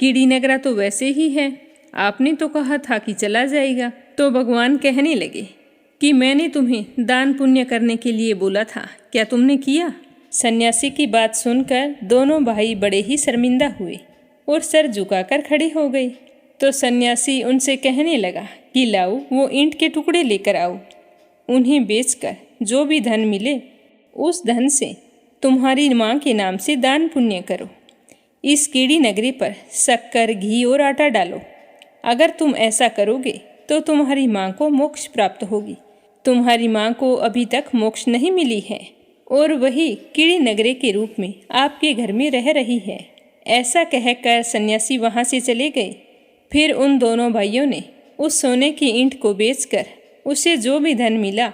कीड़ी नगरा तो वैसे ही है, आपने तो कहा था कि चला जाएगा। तो भगवान कहने लगे कि मैंने तुम्हें दान पुण्य करने के लिए बोला था, क्या तुमने किया? सन्यासी की बात सुनकर दोनों भाई बड़े ही शर्मिंदा हुए और सर झुकाकर खड़े हो गए। तो सन्यासी उनसे कहने लगा कि लाओ वो ईंट के टुकड़े लेकर आओ, उन्हें बेचकर जो भी धन मिले उस धन से तुम्हारी माँ के नाम से दान पुण्य करो। इस कीड़ी नगरी पर शक्कर, घी और आटा डालो। अगर तुम ऐसा करोगे तो तुम्हारी माँ को मोक्ष प्राप्त होगी। तुम्हारी माँ को अभी तक मोक्ष नहीं मिली है और वही कीड़ी नगरी के रूप में आपके घर में रह रही है। ऐसा कहकर सन्यासी वहाँ से चले गए। फिर उन दोनों भाइयों ने उस सोने की ईंट को बेचकर उसे जो भी धन मिला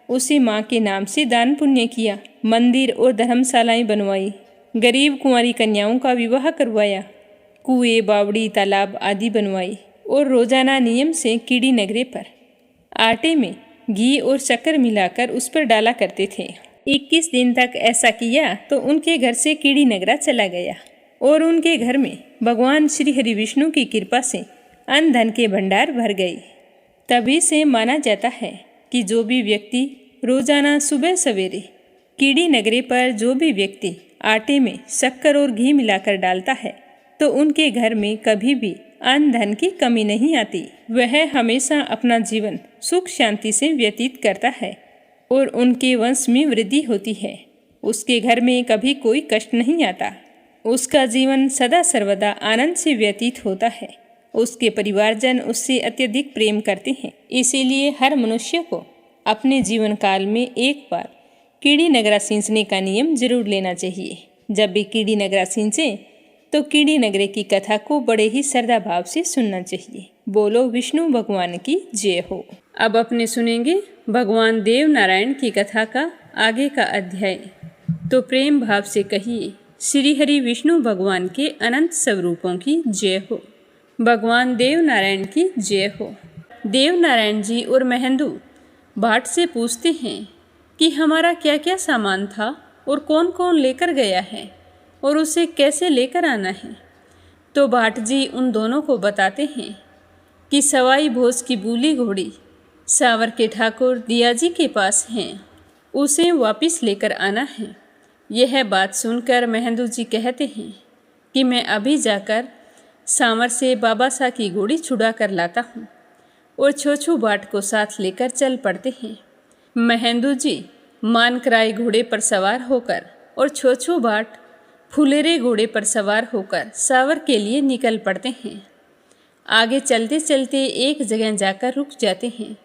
उसे माँ के नाम से दान पुण्य किया। मंदिर और धर्मशालाएं बनवाई, गरीब कुंवारी कन्याओं का विवाह करवाया, कुएं, बावड़ी, तालाब आदि बनवाई और रोजाना नियम से कीड़ी नगरे पर आटे में घी और शक्कर मिलाकर उस पर डाला करते थे। 21 दिन तक ऐसा किया तो उनके घर से कीड़ी नगरा चला गया और उनके घर में भगवान श्री हरि विष्णु की कृपा से अन्न धन के भंडार भर गए। तभी से माना जाता है कि जो भी व्यक्ति रोजाना सुबह सवेरे कीड़ी नगरे पर जो भी व्यक्ति आटे में शक्कर और घी मिलाकर डालता है तो उनके घर में कभी भी अन्न धन की कमी नहीं आती। वह हमेशा अपना जीवन सुख शांति से व्यतीत करता है और उनके वंश में वृद्धि होती है। उसके घर में कभी कोई कष्ट नहीं आता। उसका जीवन सदा सर्वदा आनंद से व्यतीत होता है। उसके परिवारजन उससे अत्यधिक प्रेम करते हैं। इसीलिए हर मनुष्य को अपने जीवन काल में एक बार कीड़ी नगरा सींचने का नियम जरूर लेना चाहिए। जब भी कीड़ी नगरा सींचे तो कीड़ी नगरे की कथा को बड़े ही श्रद्धा भाव से सुनना चाहिए। बोलो विष्णु भगवान की जय हो। अब अपने सुनेंगे भगवान देव नारायण की कथा का आगे का अध्याय। तो प्रेम भाव से कहिए श्री हरि विष्णु भगवान के अनंत स्वरूपों की जय हो। भगवान देव नारायण की जय हो। देव नारायण जी और महेंदु भाट से पूछते हैं कि हमारा क्या क्या सामान था और कौन कौन लेकर गया है और उसे कैसे लेकर आना है। तो भाट जी उन दोनों को बताते हैं कि सवाई भोज की बूली घोड़ी सावर के ठाकुर दियाजी के पास हैं, उसे वापस लेकर आना है। यह बात सुनकर महेंदु जी कहते हैं कि मैं अभी जाकर सांवर से बाबा सा की घोड़ी छुड़ा कर लाता हूँ और छोछू भाट को साथ लेकर चल पड़ते हैं। महेंदु जी मानकराय घोड़े पर सवार होकर और छोछू भाट फुलेरे घोड़े पर सवार होकर सावर के लिए निकल पड़ते हैं। आगे चलते चलते एक जगह जाकर रुक जाते हैं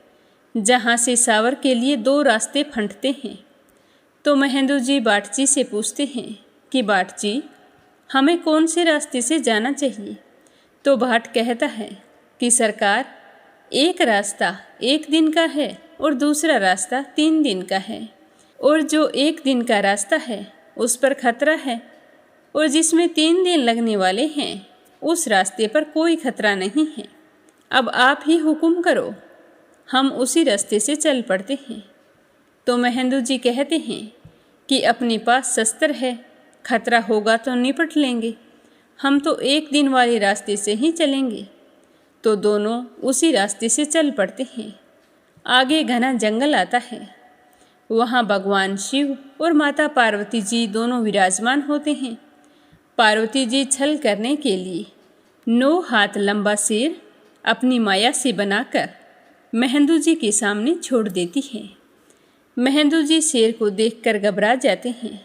जहाँ से सावर के लिए 2 रास्ते फंटते हैं। तो महेंदु जी बाट जी से पूछते हैं कि बाट जी हमें कौन से रास्ते से जाना चाहिए। तो भाट कहता है कि सरकार, एक रास्ता 1 दिन का है और दूसरा रास्ता 3 दिन का है, और जो 1 दिन का रास्ता है उस पर खतरा है और जिसमें 3 दिन लगने वाले हैं उस रास्ते पर कोई खतरा नहीं है। अब आप ही हुक्म करो। हम उसी रास्ते से चल पड़ते हैं। तो महेंदु जी कहते हैं कि अपने पास शस्त्र है, खतरा होगा तो निपट लेंगे, हम तो 1 दिन वाले रास्ते से ही चलेंगे। तो दोनों उसी रास्ते से चल पड़ते हैं। आगे घना जंगल आता है। वहाँ भगवान शिव और माता पार्वती जी दोनों विराजमान होते हैं। पार्वती जी छल करने के लिए 9 हाथ लंबा शेर अपनी माया से बनाकर महेंदु जी के सामने छोड़ देती है। महेंदु जी शेर को देखकर घबरा जाते हैं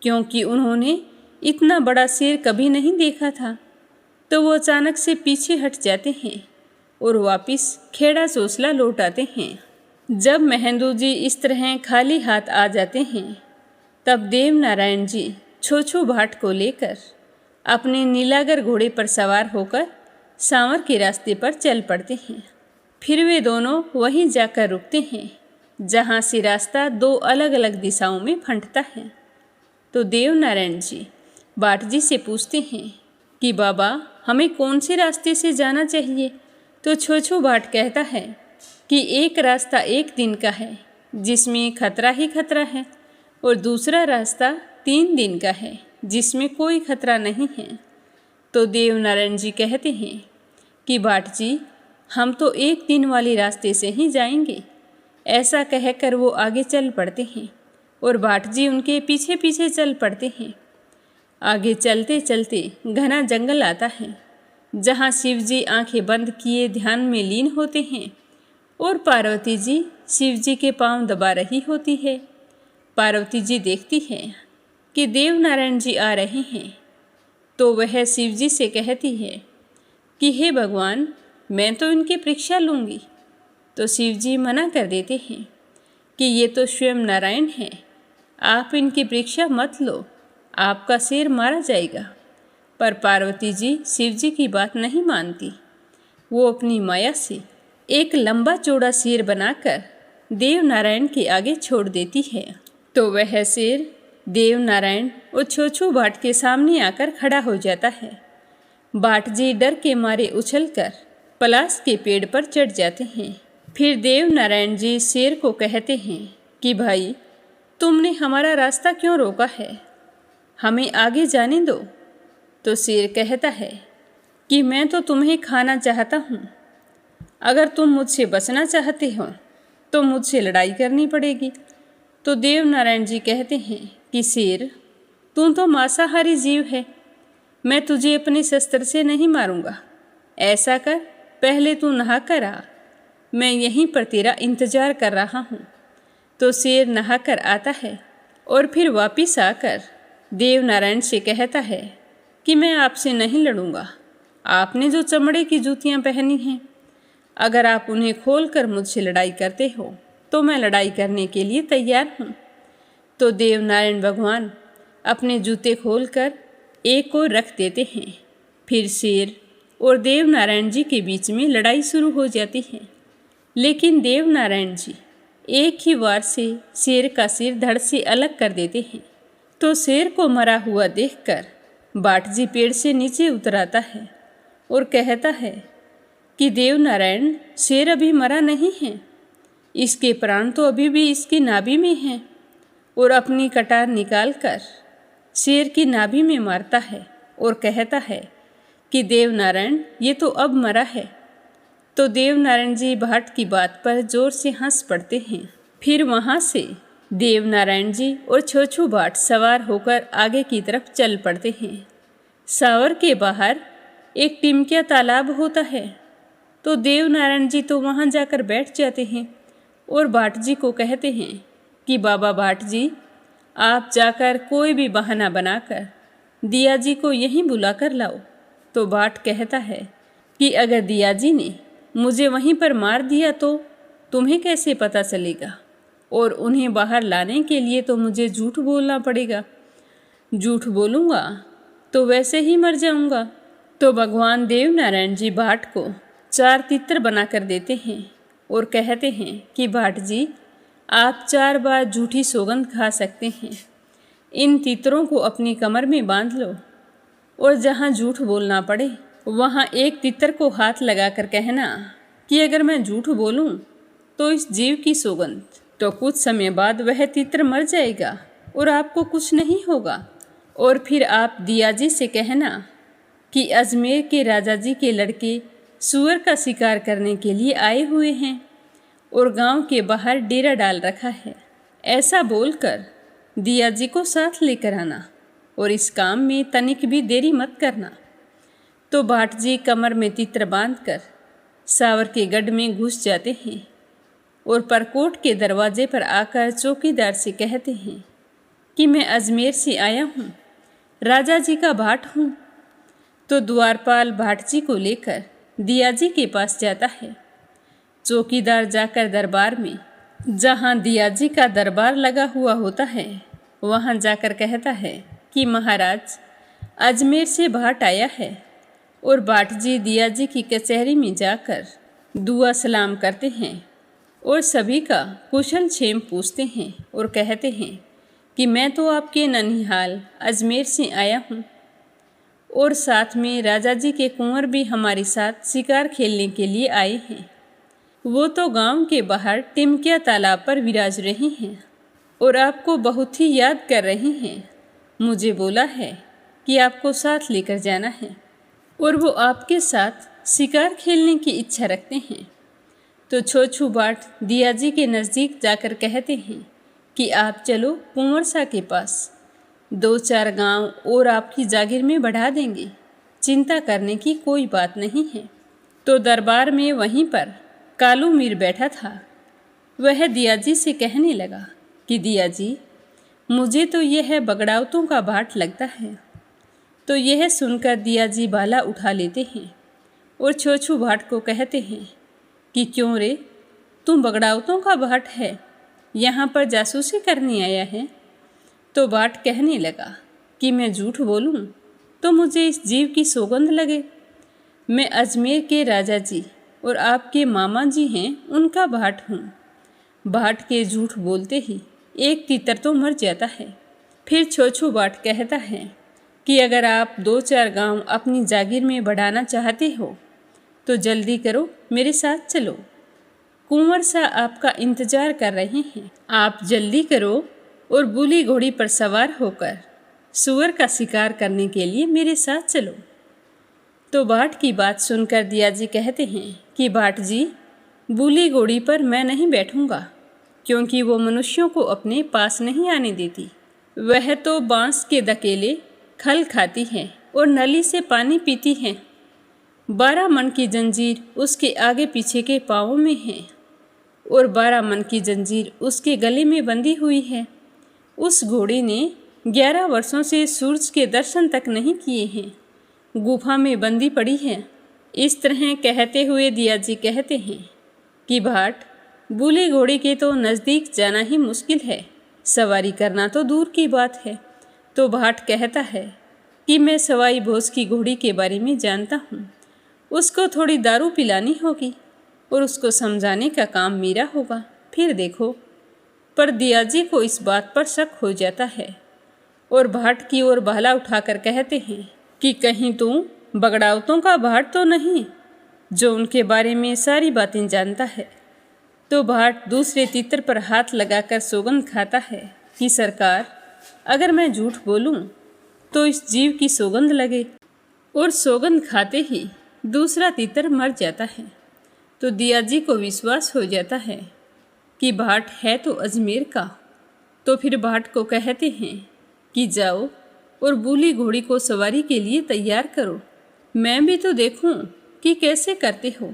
क्योंकि उन्होंने इतना बड़ा शेर कभी नहीं देखा था। तो वो अचानक से पीछे हट जाते हैं और वापस खेड़ा चोसला लौट आते हैं। जब महेंदु जी इस तरह खाली हाथ आ जाते हैं तब देव नारायण जी छोछू भाट को लेकर अपने नीलागर घोड़े पर सवार होकर सांवर के रास्ते पर चल पड़ते हैं। फिर वे दोनों वहीं जाकर रुकते हैं जहाँ से रास्ता 2 अलग अलग दिशाओं में फंटता है। तो देवनारायण जी बाट जी से पूछते हैं कि बाबा हमें कौन से रास्ते से जाना चाहिए। तो छोछू बाट कहता है कि एक रास्ता एक दिन का है जिसमें खतरा ही खतरा है, और दूसरा रास्ता 3 दिन का है जिसमें कोई खतरा नहीं है। तो देवनारायण जी कहते हैं कि बाट जी हम तो एक दिन वाले रास्ते से ही जाएंगे। ऐसा कहकर वो आगे चल पड़ते हैं और बाट जी उनके पीछे पीछे चल पड़ते हैं। आगे चलते चलते घना जंगल आता है जहाँ शिव जी आंखें बंद किए ध्यान में लीन होते हैं और पार्वती जी शिव जी के पांव दबा रही होती है। पार्वती जी देखती है कि देवनारायण जी आ रहे हैं तो वह शिव जी से कहती है कि हे भगवान मैं तो इनकी परीक्षा लूँगी। तो शिव जी मना कर देते हैं कि ये तो स्वयं नारायण हैं, आप इनकी परीक्षा मत लो, आपका सिर मारा जाएगा। पर पार्वती जी शिव जी की बात नहीं मानती। वो अपनी माया से एक लंबा चौड़ा सिर बनाकर देवनारायण के आगे छोड़ देती है। तो वह सिर देवनारायण और छोछू बाट के सामने आकर खड़ा हो जाता है। बाट जी डर के मारे उछलकर पलाश के पेड़ पर चढ़ जाते हैं। फिर देवनारायण जी शेर को कहते हैं कि भाई तुमने हमारा रास्ता क्यों रोका है, हमें आगे जाने दो। तो शेर कहता है कि मैं तो तुम्हें खाना चाहता हूँ, अगर तुम मुझसे बचना चाहते हो तो मुझसे लड़ाई करनी पड़ेगी। तो देवनारायण जी कहते हैं कि शेर तू तो मांसाहारी जीव है, मैं तुझे अपने शस्त्र से नहीं मारूंगा। ऐसा कर पहले तू नहा कर आ, मैं यहीं पर तेरा इंतजार कर रहा हूँ। तो शेर नहा कर आता है और फिर वापिस आकर देवनारायण से कहता है कि मैं आपसे नहीं लड़ूंगा। आपने जो चमड़े की जूतियाँ पहनी हैं, अगर आप उन्हें खोलकर मुझसे लड़ाई करते हो तो मैं लड़ाई करने के लिए तैयार हूँ। तो देवनारायण भगवान अपने जूते खोलकर एक को रख देते हैं। फिर शेर और देवनारायण जी के बीच में लड़ाई शुरू हो जाती है। लेकिन देवनारायण जी एक ही वार से शेर का सिर धड़ से अलग कर देते हैं। तो शेर को मरा हुआ देखकर बाट जी पेड़ से नीचे उतर आता है और कहता है कि देवनारायण शेर अभी मरा नहीं है, इसके प्राण तो अभी भी इसकी नाभि में हैं। और अपनी कटार निकालकर शेर की नाभि में मारता है और कहता है कि देवनारायण ये तो अब मरा है। तो देवनारायण जी बाट की बात पर जोर से हंस पड़ते हैं। फिर वहाँ से देवनारायण जी और छोछू बाट सवार होकर आगे की तरफ चल पड़ते हैं। सावर के बाहर एक टिमकिया तालाब होता है। तो देवनारायण जी तो वहाँ जाकर बैठ जाते हैं और बाट जी को कहते हैं कि बाबा बाट जी आप जाकर कोई भी बहाना बनाकर दिया जी को यहीं बुलाकर लाओ। तो बाट कहता है कि अगर दिया जी ने मुझे वहीं पर मार दिया तो तुम्हें कैसे पता चलेगा, और उन्हें बाहर लाने के लिए तो मुझे झूठ बोलना पड़ेगा। झूठ बोलूँगा तो वैसे ही मर जाऊँगा। तो भगवान देवनारायण जी बाट को 4 तित्र बनाकर देते हैं और कहते हैं कि बाट जी आप 4 बार झूठी सौगंध खा सकते हैं। इन तित्रों को अपनी कमर में बांध लो और जहाँ झूठ बोलना पड़े वहाँ एक तित्र को हाथ लगाकर कहना कि अगर मैं झूठ बोलूँ तो इस जीव की सौगंध। तो कुछ समय बाद वह तित्र मर जाएगा और आपको कुछ नहीं होगा। और फिर आप दिया जी से कहना कि अजमेर के राजा जी के लड़के सूअर का शिकार करने के लिए आए हुए हैं और गांव के बाहर डेरा डाल रखा है। ऐसा बोलकर दिया जी को साथ लेकर आना और इस काम में तनिक भी देरी मत करना। तो बाट जी कमर में तित्र बांधकर सावर के गढ़ में घुस जाते हैं और परकोट के दरवाजे पर आकर चौकीदार से कहते हैं कि मैं अजमेर से आया हूँ, राजा जी का बाट हूँ। तो द्वारपाल बाट जी को लेकर दिया जी के पास जाता है। चौकीदार जाकर दरबार में, जहाँ दिया जी का दरबार लगा हुआ होता है, वहाँ जाकर कहता है कि महाराज अजमेर से बाट आया है। और बाट जी दिया जी की कचहरी में जाकर दुआ सलाम करते हैं और सभी का कुशल क्षेम पूछते हैं और कहते हैं कि मैं तो आपके ननिहाल अजमेर से आया हूँ और साथ में राजा जी के कुंवर भी हमारे साथ शिकार खेलने के लिए आए हैं। वो तो गांव के बाहर टिमकिया तालाब पर विराज रही हैं और आपको बहुत ही याद कर रही हैं। मुझे बोला है कि आपको साथ लेकर जाना है और वो आपके साथ शिकार खेलने की इच्छा रखते हैं। तो छोछू बाट दिया जी के नज़दीक जाकर कहते हैं कि आप चलो कुंवर सा के पास, 2-4 गांव और आपकी जागीर में बढ़ा देंगे, चिंता करने की कोई बात नहीं है। तो दरबार में वहीं पर कालू मीर बैठा था। वह दिया जी से कहने लगा कि दिया जी, मुझे तो यह बगड़ावतों का भाट लगता है। तो यह सुनकर दिया जी बाला उठा लेते हैं और छोछू भाट को कहते हैं कि क्यों रे, तुम बगड़ावतों का भाट है, यहाँ पर जासूसी करने आया है? तो भाट कहने लगा कि मैं झूठ बोलूँ तो मुझे इस जीव की सौगंध लगे। मैं अजमेर के राजा जी और आपके मामा जी हैं उनका भाट हूँ। भाट के झूठ बोलते ही एक तीतर तो मर जाता है। फिर छोछू भाट कहता है कि अगर आप 2-4 गांव अपनी जागीर में बढ़ाना चाहते हो तो जल्दी करो, मेरे साथ चलो। कुंवर सा आपका इंतजार कर रहे हैं। आप जल्दी करो और बूली घोड़ी पर सवार होकर सुअर का शिकार करने के लिए मेरे साथ चलो। तो भाट की बात सुनकर दिया जी कहते हैं कि भाट जी, बूली घोड़ी पर मैं नहीं बैठूंगा, क्योंकि वो मनुष्यों को अपने पास नहीं आने देती। वह तो बांस के धकेले खल खाती है और नली से पानी पीती है। 12 मन की जंजीर उसके आगे पीछे के पाँवों में है और 12 मन की जंजीर उसके गले में बंधी हुई है। उस घोड़ी ने 11 वर्षों से सूरज के दर्शन तक नहीं किए हैं, गुफा में बंदी पड़ी है। इस तरह कहते हुए दिया जी कहते हैं कि भाट, बूली घोड़ी के तो नज़दीक जाना ही मुश्किल है, सवारी करना तो दूर की बात है। तो भाट कहता है कि मैं सवाई भोज की घोड़ी के बारे में जानता हूँ, उसको थोड़ी दारू पिलानी होगी और उसको समझाने का काम मेरा होगा, फिर देखो। पर दिया जी को इस बात पर शक हो जाता है और भाट की ओर भाला उठाकर कहते हैं कि कहीं तू बगड़ावतों का भाट तो नहीं जो उनके बारे में सारी बातें जानता है। तो भाट दूसरे तीतर पर हाथ लगाकर सौगंध खाता है कि सरकार, अगर मैं झूठ बोलूं तो इस जीव की सौगंध लगे। और सौगंध खाते ही दूसरा तीतर मर जाता है। तो दिया जी को विश्वास हो जाता है कि भाट है तो अजमेर का। तो फिर भाट को कहते हैं कि जाओ और बूली घोड़ी को सवारी के लिए तैयार करो, मैं भी तो देखूं कि कैसे करते हो।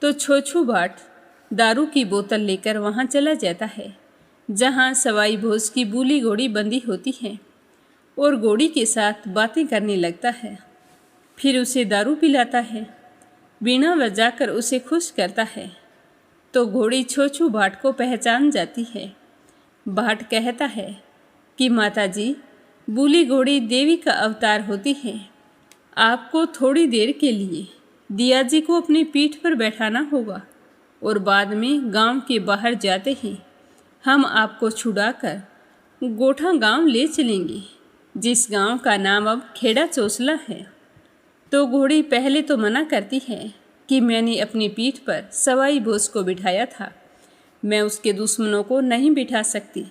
तो छोछू भाट दारू की बोतल लेकर वहां चला जाता है जहां सवाई भोज की बूली घोड़ी बंधी होती है और घोड़ी के साथ बातें करने लगता है। फिर उसे दारू पिलाता है, बीना बजाकर उसे खुश करता है। तो घोड़ी छोछू भाट को पहचान जाती है। भाट कहता है कि माताजी, बूली घोड़ी देवी का अवतार होती है। आपको थोड़ी देर के लिए दिया जी को अपनी पीठ पर बैठाना होगा और बाद में गांव के बाहर जाते ही हम आपको छुड़ाकर गोठा गांव ले चलेंगे, जिस गांव का नाम अब खेड़ा चोसला है। तो घोड़ी पहले तो मना करती है कि मैंने अपनी पीठ पर सवाई भोज को बिठाया था, मैं उसके दुश्मनों को नहीं बिठा सकती।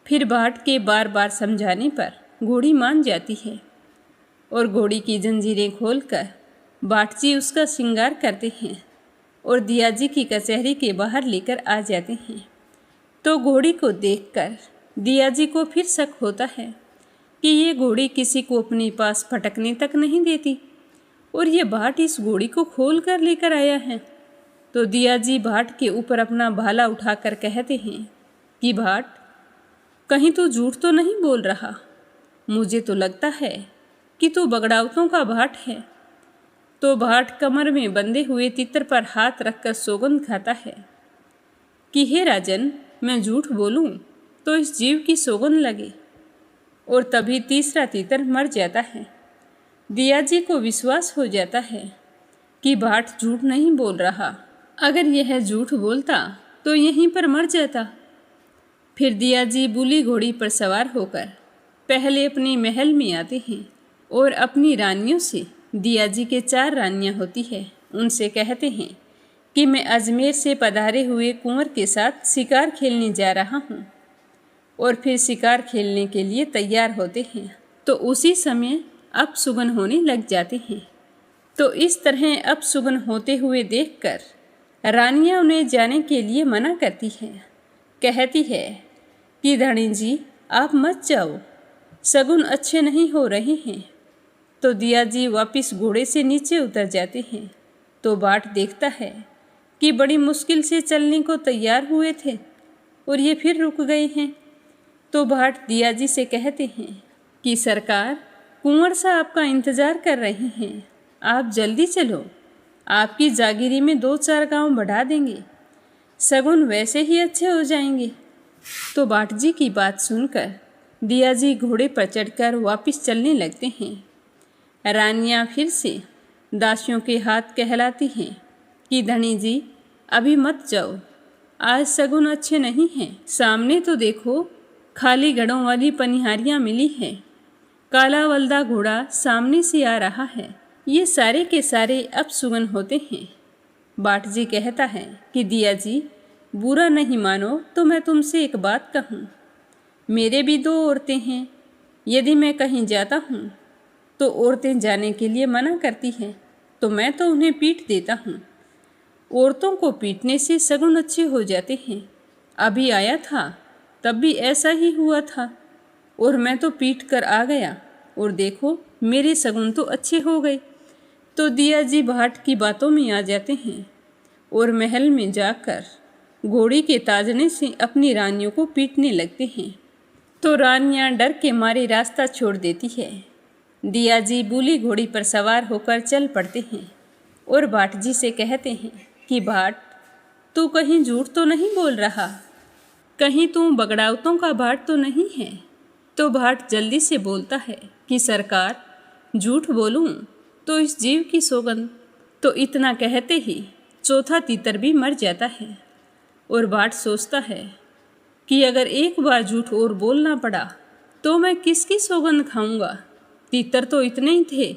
फिर भाट के बार बार समझाने पर घोड़ी मान जाती है और घोड़ी की जंजीरें खोलकर भाट जी उसका श्रृंगार करते हैं और दिया जी की कचहरी के बाहर लेकर आ जाते हैं। तो घोड़ी को देखकर दिया जी को फिर शक होता है कि ये घोड़ी किसी को अपने पास फटकने तक नहीं देती और ये भाट इस घोड़ी को खोल कर लेकर आया है। तो दिया जी भाट के ऊपर अपना भाला उठाकर कहते हैं कि भाट, कहीं तू झूठ तो नहीं बोल रहा, मुझे तो लगता है कि तू बगड़ावतों का भाट है। तो भाट कमर में बंधे हुए तितर पर हाथ रखकर सौगंध खाता है कि हे राजन, मैं झूठ बोलूं तो इस जीव की सौगंध लगे। और तभी तीसरा तीतर मर जाता है। दिया जी को विश्वास हो जाता है कि भाट झूठ नहीं बोल रहा, अगर यह झूठ बोलता तो यहीं पर मर जाता। फिर दिया जी बूली घोड़ी पर सवार होकर पहले अपने महल में आते हैं और अपनी रानियों से, दिया जी के 4 रानियां होती है, उनसे कहते हैं कि मैं अजमेर से पधारे हुए कुंवर के साथ शिकार खेलने जा रहा हूँ। और फिर शिकार खेलने के लिए तैयार होते हैं। तो उसी समय अपशुगन होने लग जाते हैं। तो इस तरह अपशुगन होते हुए देखकर रानियां उन्हें जाने के लिए मना करती हैं। कहती है कि धणी जी आप मत जाओ, शगुन अच्छे नहीं हो रहे हैं। तो दिया जी वापिस घोड़े से नीचे उतर जाते हैं। तो बाट देखता है कि बड़ी मुश्किल से चलने को तैयार हुए थे और ये फिर रुक गए हैं। तो बाट दिया जी से कहते हैं कि सरकार, कुंवर साहब का इंतज़ार कर रहे हैं, आप जल्दी चलो, आपकी जागीरी में 2-4 गांव बढ़ा देंगे, शगुन वैसे ही अच्छे हो जाएंगे। तो बाट जी की बात सुनकर दिया जी घोड़े पर चढ़कर वापस चलने लगते हैं। रानियां फिर से दासियों के हाथ कहलाती हैं कि धनी जी अभी मत जाओ, आज शगुन अच्छे नहीं हैं। सामने तो देखो, खाली घड़ों वाली पनिहारियाँ मिली हैं, काला वल्दा घोड़ा सामने से आ रहा है, ये सारे के सारे अपशुगन होते हैं। बाट जी कहता है कि दिया जी बुरा नहीं मानो तो मैं तुमसे एक बात कहूँ, मेरे भी 2 औरतें हैं, यदि मैं कहीं जाता हूँ तो औरतें जाने के लिए मना करती हैं, तो मैं तो उन्हें पीट देता हूँ। औरतों को पीटने से शगुन अच्छे हो जाते हैं। अभी आया था तब भी ऐसा ही हुआ था और मैं तो पीट कर आ गया और देखो मेरे शगुन तो अच्छे हो गए। तो दिया जी बाट की बातों में आ जाते हैं और महल में जाकर घोड़ी के ताजने से अपनी रानियों को पीटने लगते हैं। तो रानियां डर के मारे रास्ता छोड़ देती है। दिया जी बूली घोड़ी पर सवार होकर चल पड़ते हैं और बाट जी से कहते हैं कि बाट, तू कहीं झूठ तो नहीं बोल रहा, कहीं तू बगड़ावतों का बाट तो नहीं है। तो बाट जल्दी से बोलता है कि सरकार, झूठ बोलूं तो इस जीव की सौगंध। तो इतना कहते ही चौथा तीतर भी मर जाता है और बाट सोचता है कि अगर एक बार झूठ और बोलना पड़ा तो मैं किसकी सौगंध खाऊंगा। तीतर तो इतने ही थे,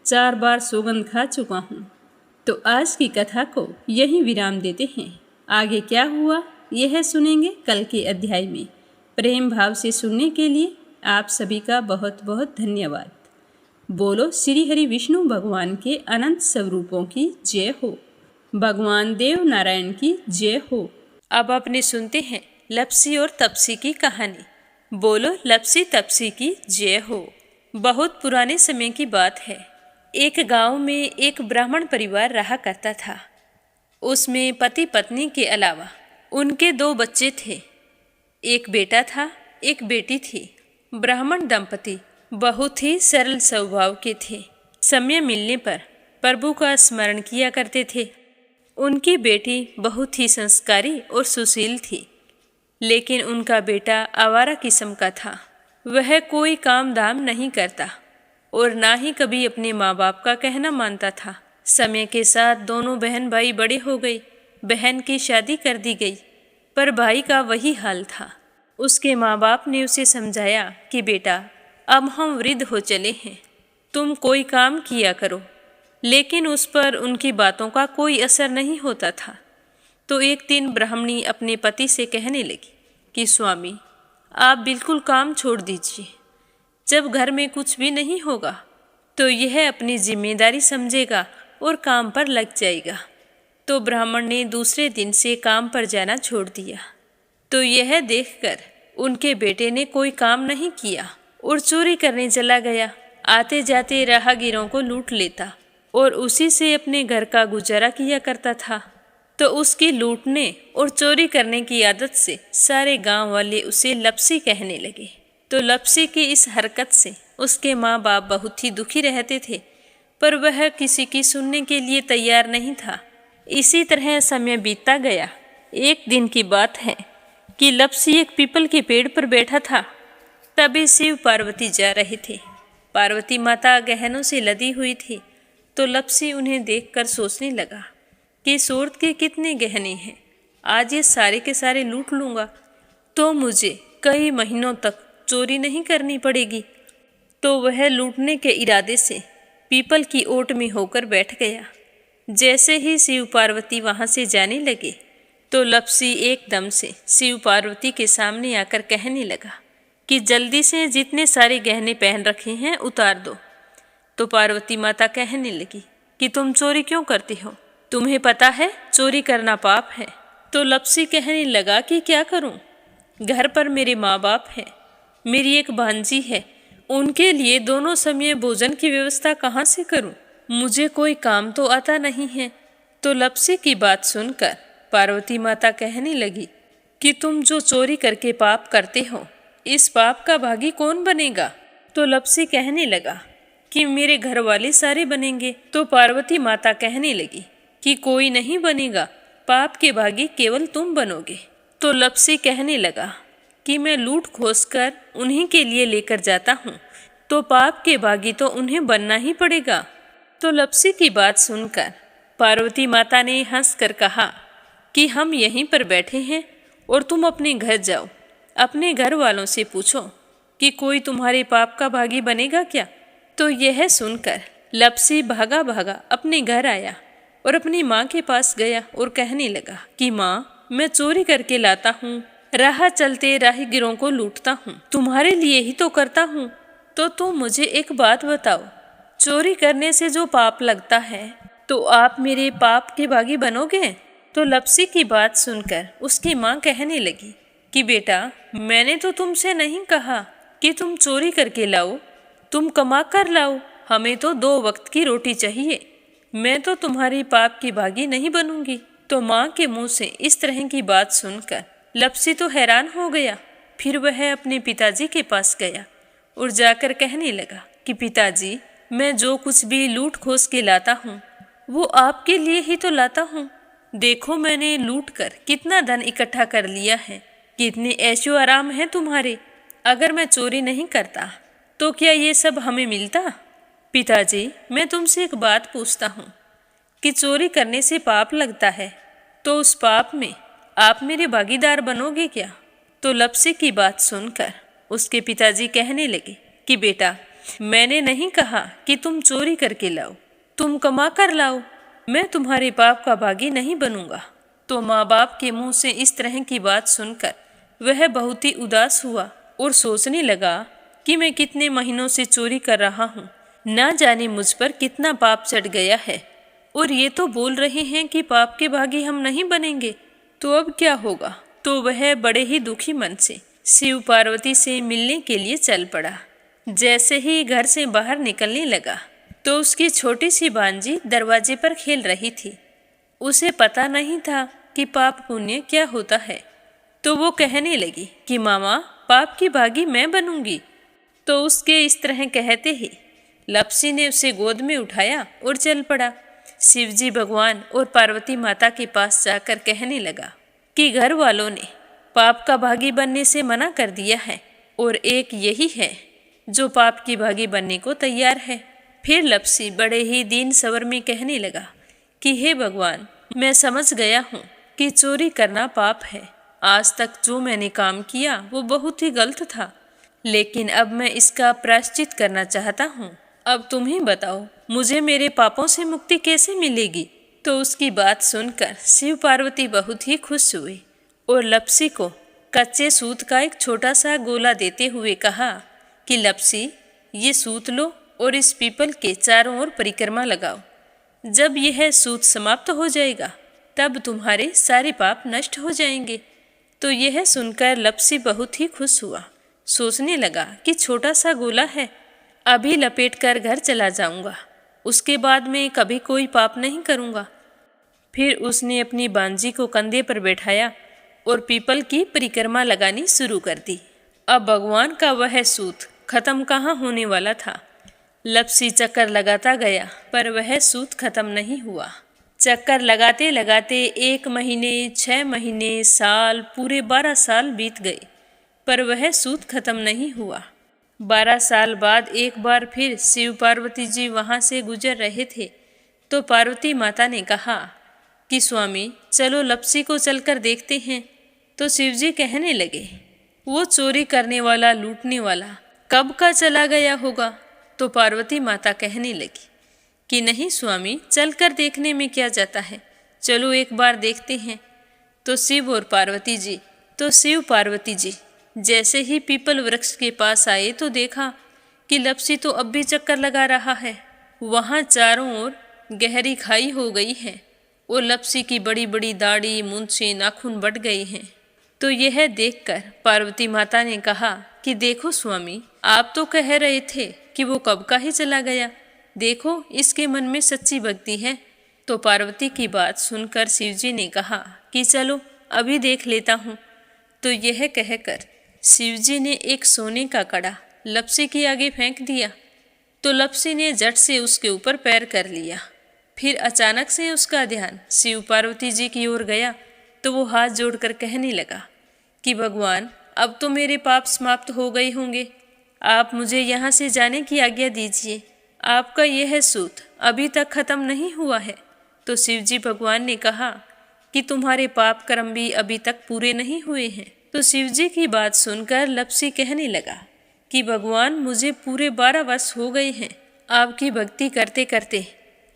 4 बार सौगंध खा चुका हूँ। तो आज की कथा को यहीं विराम देते हैं। आगे क्या हुआ यह सुनेंगे कल के अध्याय में। प्रेम भाव से सुनने के लिए आप सभी का बहुत बहुत धन्यवाद। बोलो श्री हरि विष्णु भगवान के अनंत स्वरूपों की जय हो। भगवान देव नारायण की जय हो। अब अपने सुनते हैं लपसी और तपसी की कहानी। बोलो लपसी तपसी की जय हो। बहुत पुराने समय की बात है। एक गांव में एक ब्राह्मण परिवार रहा करता था। उसमें पति पत्नी के अलावा उनके 2 बच्चे थे। एक बेटा था, एक बेटी थी। ब्राह्मण दंपति बहुत ही सरल स्वभाव के थे। समय मिलने पर प्रभु का स्मरण किया करते थे। उनकी बेटी बहुत ही संस्कारी और सुशील थी, लेकिन उनका बेटा आवारा किस्म का था। वह कोई काम धाम नहीं करता और ना ही कभी अपने माँ बाप का कहना मानता था। समय के साथ दोनों बहन भाई बड़े हो गए। बहन की शादी कर दी गई, पर भाई का वही हाल था। उसके माँ बाप ने उसे समझाया कि बेटा, अब हम वृद्ध हो चले हैं, तुम कोई काम किया करो, लेकिन उस पर उनकी बातों का कोई असर नहीं होता था। तो एक दिन ब्राह्मणी अपने पति से कहने लगी कि स्वामी, आप बिल्कुल काम छोड़ दीजिए। जब घर में कुछ भी नहीं होगा तो यह अपनी जिम्मेदारी समझेगा और काम पर लग जाएगा। तो ब्राह्मण ने दूसरे दिन से काम पर जाना छोड़ दिया। तो यह देखकर उनके बेटे ने कोई काम नहीं किया और चोरी करने चला गया। आते जाते राहगीरों को लूट लेता और उसी से अपने घर का गुजारा किया करता था। तो उसकी लूटने और चोरी करने की आदत से सारे गांव वाले उसे लपसी कहने लगे। तो लपसी की इस हरकत से उसके माँ बाप बहुत ही दुखी रहते थे, पर वह किसी की सुनने के लिए तैयार नहीं था। इसी तरह समय बीतता गया। एक दिन की बात है कि लपसी एक पीपल के पेड़ पर बैठा था। तभी शिव पार्वती जा रहे थे। पार्वती माता गहनों से लदी हुई थी। तो लपसी उन्हें देखकर सोचने लगा कि सूरत के कितने गहने हैं, आज ये सारे के सारे लूट लूँगा। तो मुझे कई महीनों तक चोरी नहीं करनी पड़ेगी। तो वह लूटने के इरादे से पीपल की ओट में होकर बैठ गया। जैसे ही शिव पार्वती वहां से जाने लगे तो लप्सी एकदम से शिव पार्वती के सामने आकर कहने लगा कि जल्दी से जितने सारे गहने पहन रखे हैं उतार दो। तो पार्वती माता कहने लगी कि तुम चोरी क्यों करती हो, तुम्हें पता है चोरी करना पाप है। तो लप्सी कहने लगा कि क्या करूं, घर पर मेरे माँ बाप हैं, मेरी एक भांजी है, उनके लिए दोनों समय भोजन की व्यवस्था कहाँ से करूं, मुझे कोई काम तो आता नहीं है। तो लप्सी की बात सुनकर पार्वती माता कहने लगी कि तुम जो चोरी करके पाप करते हो, इस पाप का भागी कौन बनेगा। तो लप्सी कहने लगा कि मेरे घर वाले सारे बनेंगे। तो पार्वती माता कहने लगी कि कोई नहीं बनेगा, पाप के भागी केवल तुम बनोगे। तो लप्सी कहने लगा कि मैं लूट खोस कर उन्हीं के लिए लेकर जाता हूँ, तो पाप के भागी तो उन्हें बनना ही पड़ेगा। तो लप्सी की बात सुनकर पार्वती माता ने हंसकर कहा कि हम यहीं पर बैठे हैं और तुम अपने घर जाओ, अपने घर वालों से पूछो कि कोई तुम्हारे पाप का भागी बनेगा क्या। तो यह सुनकर लप्सी भागा भागा अपने घर आया और अपनी माँ के पास गया और कहने लगा कि माँ, मैं चोरी करके लाता हूँ, राह चलते राहगीरों को लूटता हूँ, तुम्हारे लिए ही तो करता हूँ। तो तुम मुझे एक बात बताओ, चोरी करने से जो पाप लगता है तो आप मेरे पाप के भागी बनोगे। तो लप्सी की बात सुनकर उसकी माँ कहने लगी कि बेटा, मैंने तो तुमसे नहीं कहा कि तुम चोरी करके लाओ, तुम कमा कर लाओ, हमें तो 2 वक्त की रोटी चाहिए, मैं तो तुम्हारी पाप की भागी नहीं बनूंगी। तो माँ के मुंह से इस तरह की बात सुनकर लप्सी तो हैरान हो गया। फिर वह अपने पिताजी के पास गया और जाकर कहने लगा कि पिताजी, मैं जो कुछ भी लूट खोस के लाता हूँ वो आपके लिए ही तो लाता हूँ। देखो मैंने लूट कर कितना धन इकट्ठा कर लिया है, कितने ऐशो आराम है तुम्हारे। अगर मैं चोरी नहीं करता तो क्या ये सब हमें मिलता। पिताजी, मैं तुमसे एक बात पूछता हूँ कि चोरी करने से पाप लगता है, तो उस पाप में आप मेरे भागीदार बनोगे क्या। तो लप्सी की बात सुनकर उसके पिताजी कहने लगे कि बेटा, मैंने नहीं कहा कि तुम चोरी करके लाओ, तुम कमा कर लाओ, मैं तुम्हारे पाप का भागी नहीं बनूंगा। तो माँ बाप के मुंह से इस तरह की बात सुनकर वह बहुत ही उदास हुआ और सोचने लगा कि मैं कितने महीनों से चोरी कर रहा हूँ, ना जाने मुझ पर कितना पाप चढ़ गया है, और ये तो बोल रहे हैं कि पाप के भागी हम नहीं बनेंगे, तो अब क्या होगा। तो वह बड़े ही दुखी मन से शिव पार्वती से मिलने के लिए चल पड़ा। जैसे ही घर से बाहर निकलने लगा तो उसकी छोटी सी भांजी दरवाजे पर खेल रही थी। उसे पता नहीं था कि पाप पुण्य क्या होता है, तो वो कहने लगी कि मामा, पाप की भागी मैं बनूंगी। तो उसके इस तरह कहते ही लप्सी ने उसे गोद में उठाया और चल पड़ा। शिवजी भगवान और पार्वती माता के पास जाकर कहने लगा कि घर वालों ने पाप का भागी बनने से मना कर दिया है और एक यही है जो पाप की भागी बनने को तैयार है। फिर लप्सी बड़े ही दीन स्वर में कहने लगा कि हे भगवान, मैं समझ गया हूँ कि चोरी करना पाप है। आज तक जो मैंने काम किया वो बहुत ही गलत था, लेकिन अब मैं इसका प्रायश्चित करना चाहता हूँ। अब तुम ही बताओ, मुझे मेरे पापों से मुक्ति कैसे मिलेगी। तो उसकी बात सुनकर शिव पार्वती बहुत ही खुश हुए और लप्सी को कच्चे सूत का एक छोटा सा गोला देते हुए कहा कि लप्सी, ये सूत लो और इस पीपल के चारों ओर परिक्रमा लगाओ। जब यह सूत समाप्त हो जाएगा तब तुम्हारे सारे पाप नष्ट हो जाएंगे। तो यह सुनकर लप्सी बहुत ही खुश हुआ। सोचने लगा कि छोटा सा गोला है, अभी लपेट कर घर चला जाऊंगा, उसके बाद में कभी कोई पाप नहीं करूंगा। फिर उसने अपनी बांजी को कंधे पर बैठाया और पीपल की परिक्रमा लगानी शुरू कर दी। अब भगवान का वह सूत खत्म कहाँ होने वाला था। लप्सी चक्कर लगाता गया पर वह सूत खत्म नहीं हुआ। चक्कर लगाते लगाते 1 महीने, 6 महीने, साल, पूरे 12 साल बीत गए पर वह सूत खत्म नहीं हुआ। 12 साल बाद एक बार फिर शिव पार्वती जी वहाँ से गुजर रहे थे तो पार्वती माता ने कहा कि स्वामी, चलो लप्सी को चलकर देखते हैं। तो शिवजी कहने लगे, वो चोरी करने वाला, लूटने वाला कब का चला गया होगा? तो पार्वती माता कहने लगी कि नहीं स्वामी, चलकर देखने में क्या जाता है, चलो एक बार देखते हैं। तो शिव पार्वती जी जैसे ही पीपल वृक्ष के पास आए तो देखा कि लपसी तो अब भी चक्कर लगा रहा है। वहाँ चारों ओर गहरी खाई हो गई है और लपसी की बड़ी बड़ी दाढ़ी, मूंछें, नाखून बढ़ गए हैं। तो यह देखकर पार्वती माता ने कहा कि देखो स्वामी, आप तो कह रहे थे कि वो कब का ही चला गया, देखो इसके मन में सच्ची भक्ति है। तो पार्वती की बात सुनकर शिवजी ने कहा कि चलो अभी देख लेता हूँ। तो यह कहकर शिवजी ने एक सोने का कड़ा लपसी के आगे फेंक दिया। तो लपसी ने झट से उसके ऊपर पैर कर लिया। फिर अचानक से उसका ध्यान शिव पार्वती जी की ओर गया तो वो हाथ जोड़कर कहने लगा कि भगवान, अब तो मेरे पाप समाप्त हो गए होंगे, आप मुझे यहाँ से जाने की आज्ञा दीजिए, आपका यह सूत अभी तक खत्म नहीं हुआ है। तो शिवजी भगवान ने कहा कि तुम्हारे पाप कर्म भी अभी तक पूरे नहीं हुए हैं। तो शिवजी की बात सुनकर लपसी कहने लगा कि भगवान, मुझे पूरे 12 वर्ष हो गए हैं आपकी भक्ति करते करते,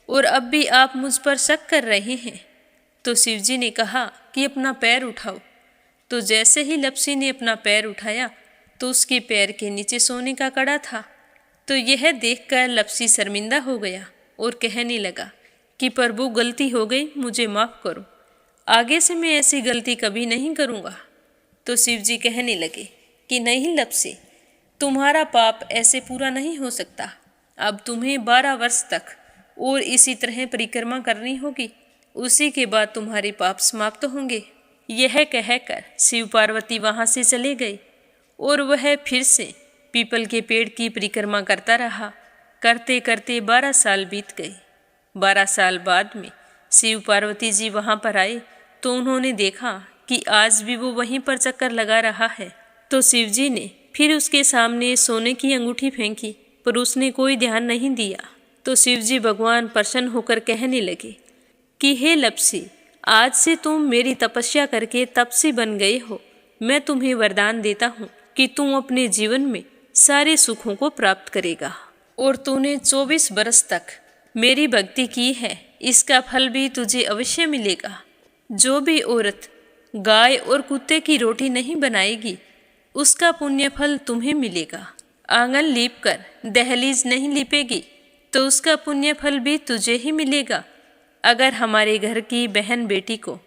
और अब भी आप मुझ पर शक कर रहे हैं। तो शिवजी ने कहा कि अपना पैर उठाओ। तो जैसे ही लपसी ने अपना पैर उठाया तो उसके पैर के नीचे सोने का कड़ा था। तो यह देखकर लपसी शर्मिंदा हो गया और कहने लगा कि प्रभु, गलती हो गई, मुझे माफ़ करो, आगे से मैं ऐसी गलती कभी नहीं करूँगा। तो शिवजी कहने लगे कि नहीं लपसी, तुम्हारा पाप ऐसे पूरा नहीं हो सकता, अब तुम्हें 12 वर्ष तक और इसी तरह परिक्रमा करनी होगी, उसी के बाद तुम्हारे पाप समाप्त होंगे। यह कहकर शिव पार्वती वहाँ से चले गए और वह फिर से पीपल के पेड़ की परिक्रमा करता रहा। करते करते 12 साल बीत गए। 12 साल बाद में शिव पार्वती जी वहाँ पर आए तो उन्होंने देखा कि आज भी वो वहीं पर चक्कर लगा रहा है। तो शिवजी ने फिर उसके सामने सोने की अंगूठी फेंकी, पर उसने कोई ध्यान नहीं दिया। तो शिवजी भगवान प्रसन्न होकर कहने लगे कि हे लपसी, आज से तुम मेरी तपस्या करके तपसी बन गए हो। मैं तुम्हें वरदान देता हूँ कि तुम अपने जीवन में सारे सुखों को प्राप्त करेगा, और तूने 24 बरस तक मेरी भक्ति की है, इसका फल भी तुझे अवश्य मिलेगा। जो भी औरत गाय और कुत्ते की रोटी नहीं बनाएगी, उसका पुण्य फल तुम्हें मिलेगा। आंगन लीप कर दहलीज नहीं लीपेगी तो उसका पुण्य फल भी तुझे ही मिलेगा। अगर हमारे घर की बहन बेटी को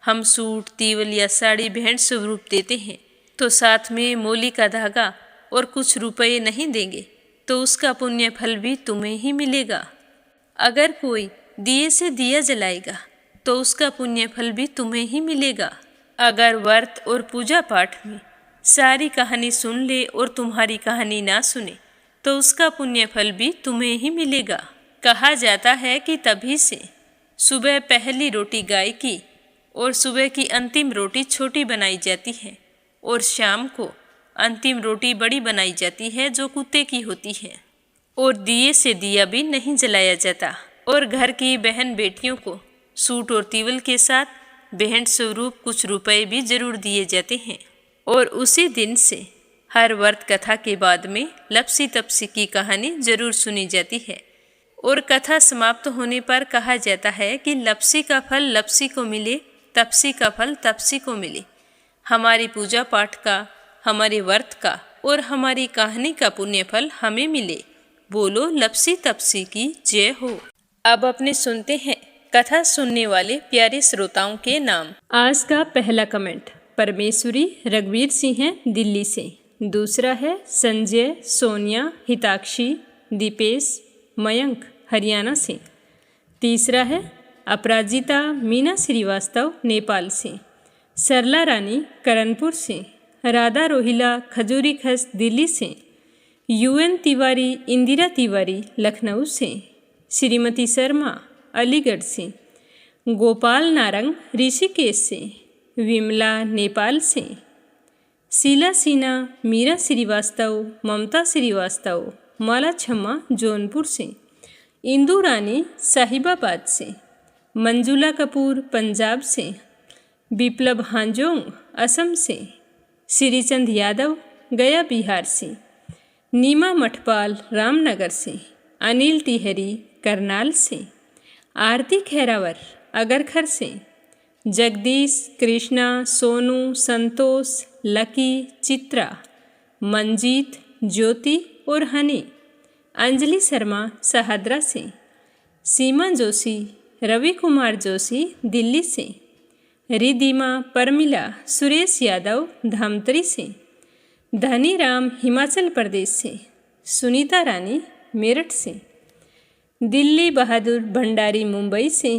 हम सूट, तीवल या साड़ी भेंट स्वरूप देते हैं तो साथ में मोली का धागा और कुछ रुपए नहीं देंगे तो उसका पुण्य फल भी तुम्हें ही मिलेगा। अगर कोई दिए से दिया जलाएगा तो उसका पुण्य फल भी तुम्हें ही मिलेगा। अगर व्रत और पूजा पाठ में सारी कहानी सुन ले और तुम्हारी कहानी ना सुने तो उसका पुण्य फल भी तुम्हें ही मिलेगा। कहा जाता है कि तभी से सुबह पहली रोटी गाय की और सुबह की अंतिम रोटी छोटी बनाई जाती है और शाम को अंतिम रोटी बड़ी बनाई जाती है जो कुत्ते की होती है, और दिए से दिया भी नहीं जलाया जाता। और घर की बहन बेटियों को सूट और तीवल के साथ भेंट स्वरूप कुछ रुपए भी जरूर दिए जाते हैं। और उसी दिन से हर व्रत कथा के बाद में लपसी तपसी की कहानी जरूर सुनी जाती है, और कथा समाप्त होने पर कहा जाता है कि लपसी का फल लपसी को मिले, तपसी का फल तपसी को मिले। हमारी पूजा पाठ का, हमारे व्रत का और हमारी कहानी का पुण्य फल हमें मिले। बोलो लपसी तपसी की जय हो। अब अपने सुनते हैं कथा सुनने वाले प्यारे श्रोताओं के नाम। आज का पहला कमेंट परमेश्वरी रघुवीर सिंह हैं दिल्ली से। दूसरा है संजय, सोनिया, हिताक्षी, दीपेश, मयंक हरियाणा से। तीसरा है अपराजिता मीना श्रीवास्तव नेपाल से। सरला रानी करणपुर से। राधा रोहिला खजूरी खस दिल्ली से। यूएन तिवारी इंदिरा तिवारी लखनऊ से। श्रीमती शर्मा अलीगढ़ से। गोपाल नारंग ऋषिकेश से। विमला नेपाल से। शीला सिन्हा मीरा श्रीवास्तव ममता श्रीवास्तव माला छम्मा जौनपुर से। इंदू रानी साहिबाबाद से। मंजुला कपूर पंजाब से। विप्लव हांजोंग असम से, श्रीचंद यादव गया बिहार से, नीमा मठपाल रामनगर से, अनिल तिहरी करनाल से, आरती खैरावर अगरखर से, जगदीश, कृष्णा, सोनू, संतोष, लकी, चित्रा, मंजीत, ज्योति और हनी, अंजलि शर्मा सहादरा से, सीमा जोशी, रवि कुमार जोशी दिल्ली से, रिदिमा परमिला सुरेश यादव धामतरी से, धनीराम हिमाचल प्रदेश से, सुनीता रानी मेरठ से, दिल्ली बहादुर भंडारी मुंबई से,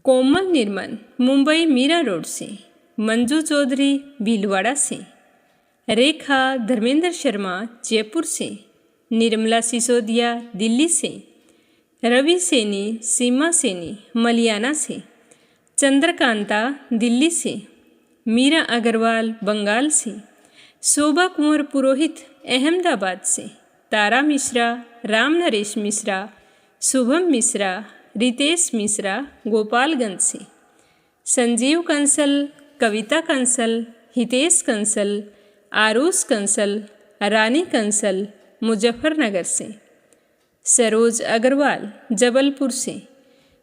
कोमल निर्मल मुंबई मीरा रोड से, मंजू चौधरी भीलवाड़ा से, रेखा धर्मेंद्र शर्मा जयपुर से, निर्मला सिसोदिया दिल्ली से, रवि सैनी, सीमा सैनी मलियाना से, चंद्रकांता दिल्ली से, मीरा अग्रवाल बंगाल से, शोभा कुंवर पुरोहित अहमदाबाद से, तारा मिश्रा, राम नरेश मिश्रा, शुभम मिश्रा, रितेश मिश्रा गोपालगंज से, संजीव कंसल, कविता कंसल, हितेश कंसल, आरुष कंसल, रानी कंसल मुजफ्फरनगर से, सरोज अग्रवाल जबलपुर से,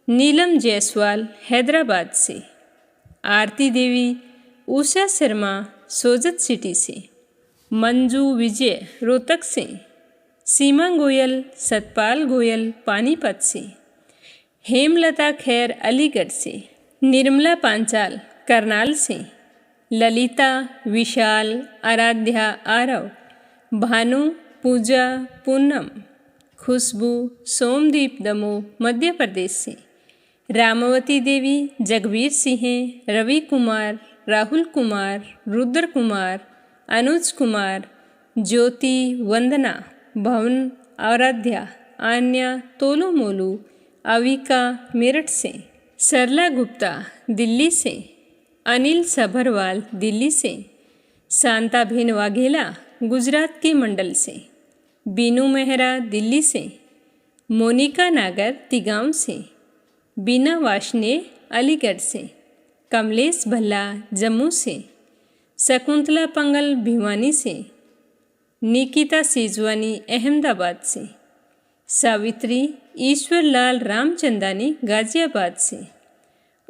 नीलम जायसवाल हैदराबाद से, आरती देवी, उषा शर्मा सोजत सिटी से, मंजू विजय रोहतक से, सीमा गोयल, सतपाल गोयल पानीपत से, हेमलता खैर अलीगढ़ से, निर्मला पांचाल करनाल से, ललिता, विशाल, आराध्या आरव, भानु, पूजा, पूनम, खुशबू, सोमदीप दमोह मध्य प्रदेश से, रामावती देवी, जगवीर सिंह, रवि कुमार, राहुल कुमार, रुद्र कुमार, अनुज कुमार, ज्योति, वंदना, भवन, आराध्या, आन्या, तोलू मोलू, अविका मेरठ से, सरला गुप्ता दिल्ली से, अनिल सभरवाल दिल्ली से, शांताबेन वाघेला गुजरात के मंडल से, बीनू मेहरा दिल्ली से, मोनिका नागर तिगांव से, बीना वाशने अलीगढ़ से, कमलेश भल्ला जम्मू से, शकुंतला पंगल भिवानी से, निकिता सिजवानी अहमदाबाद से, सावित्री ईश्वरलाल रामचंदानी गाजियाबाद से,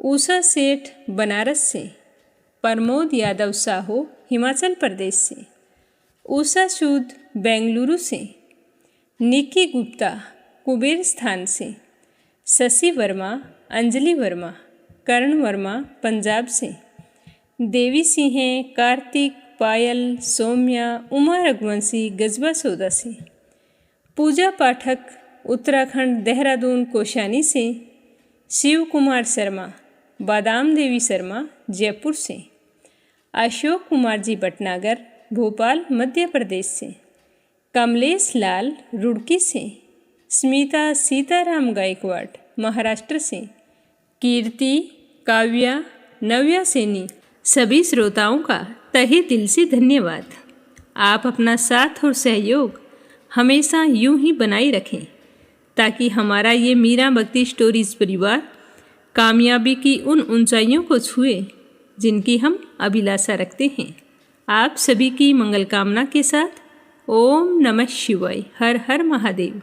उषा सेठ बनारस से, प्रमोद यादव साहू हिमाचल प्रदेश से, उषा सूद बेंगलुरु से, निकी गुप्ता कुबेर स्थान से, शशि वर्मा, अंजलि वर्मा, करण वर्मा पंजाब से, देवी सिंह, कार्तिक, पायल, सौम्या, उमा रघुवंशी गजबा सौदा से, पूजा पाठक उत्तराखंड देहरादून कोशानी से, शिव कुमार शर्मा, बादाम देवी शर्मा जयपुर से, अशोक कुमार जी भटनागर भोपाल मध्य प्रदेश से, कमलेश लाल रुड़की से, स्मिता सीताराम गायकवाड़ महाराष्ट्र से, कीर्ति, काव्या, नव्या सैनी सभी श्रोताओं का तहे दिल से धन्यवाद। आप अपना साथ और सहयोग हमेशा यूं ही बनाए रखें ताकि हमारा ये मीरा भक्ति स्टोरीज परिवार कामयाबी की उन ऊंचाइयों को छुए जिनकी हम अभिलाषा रखते हैं। आप सभी की मंगल कामना के साथ ओम नमः शिवाय। हर हर महादेव।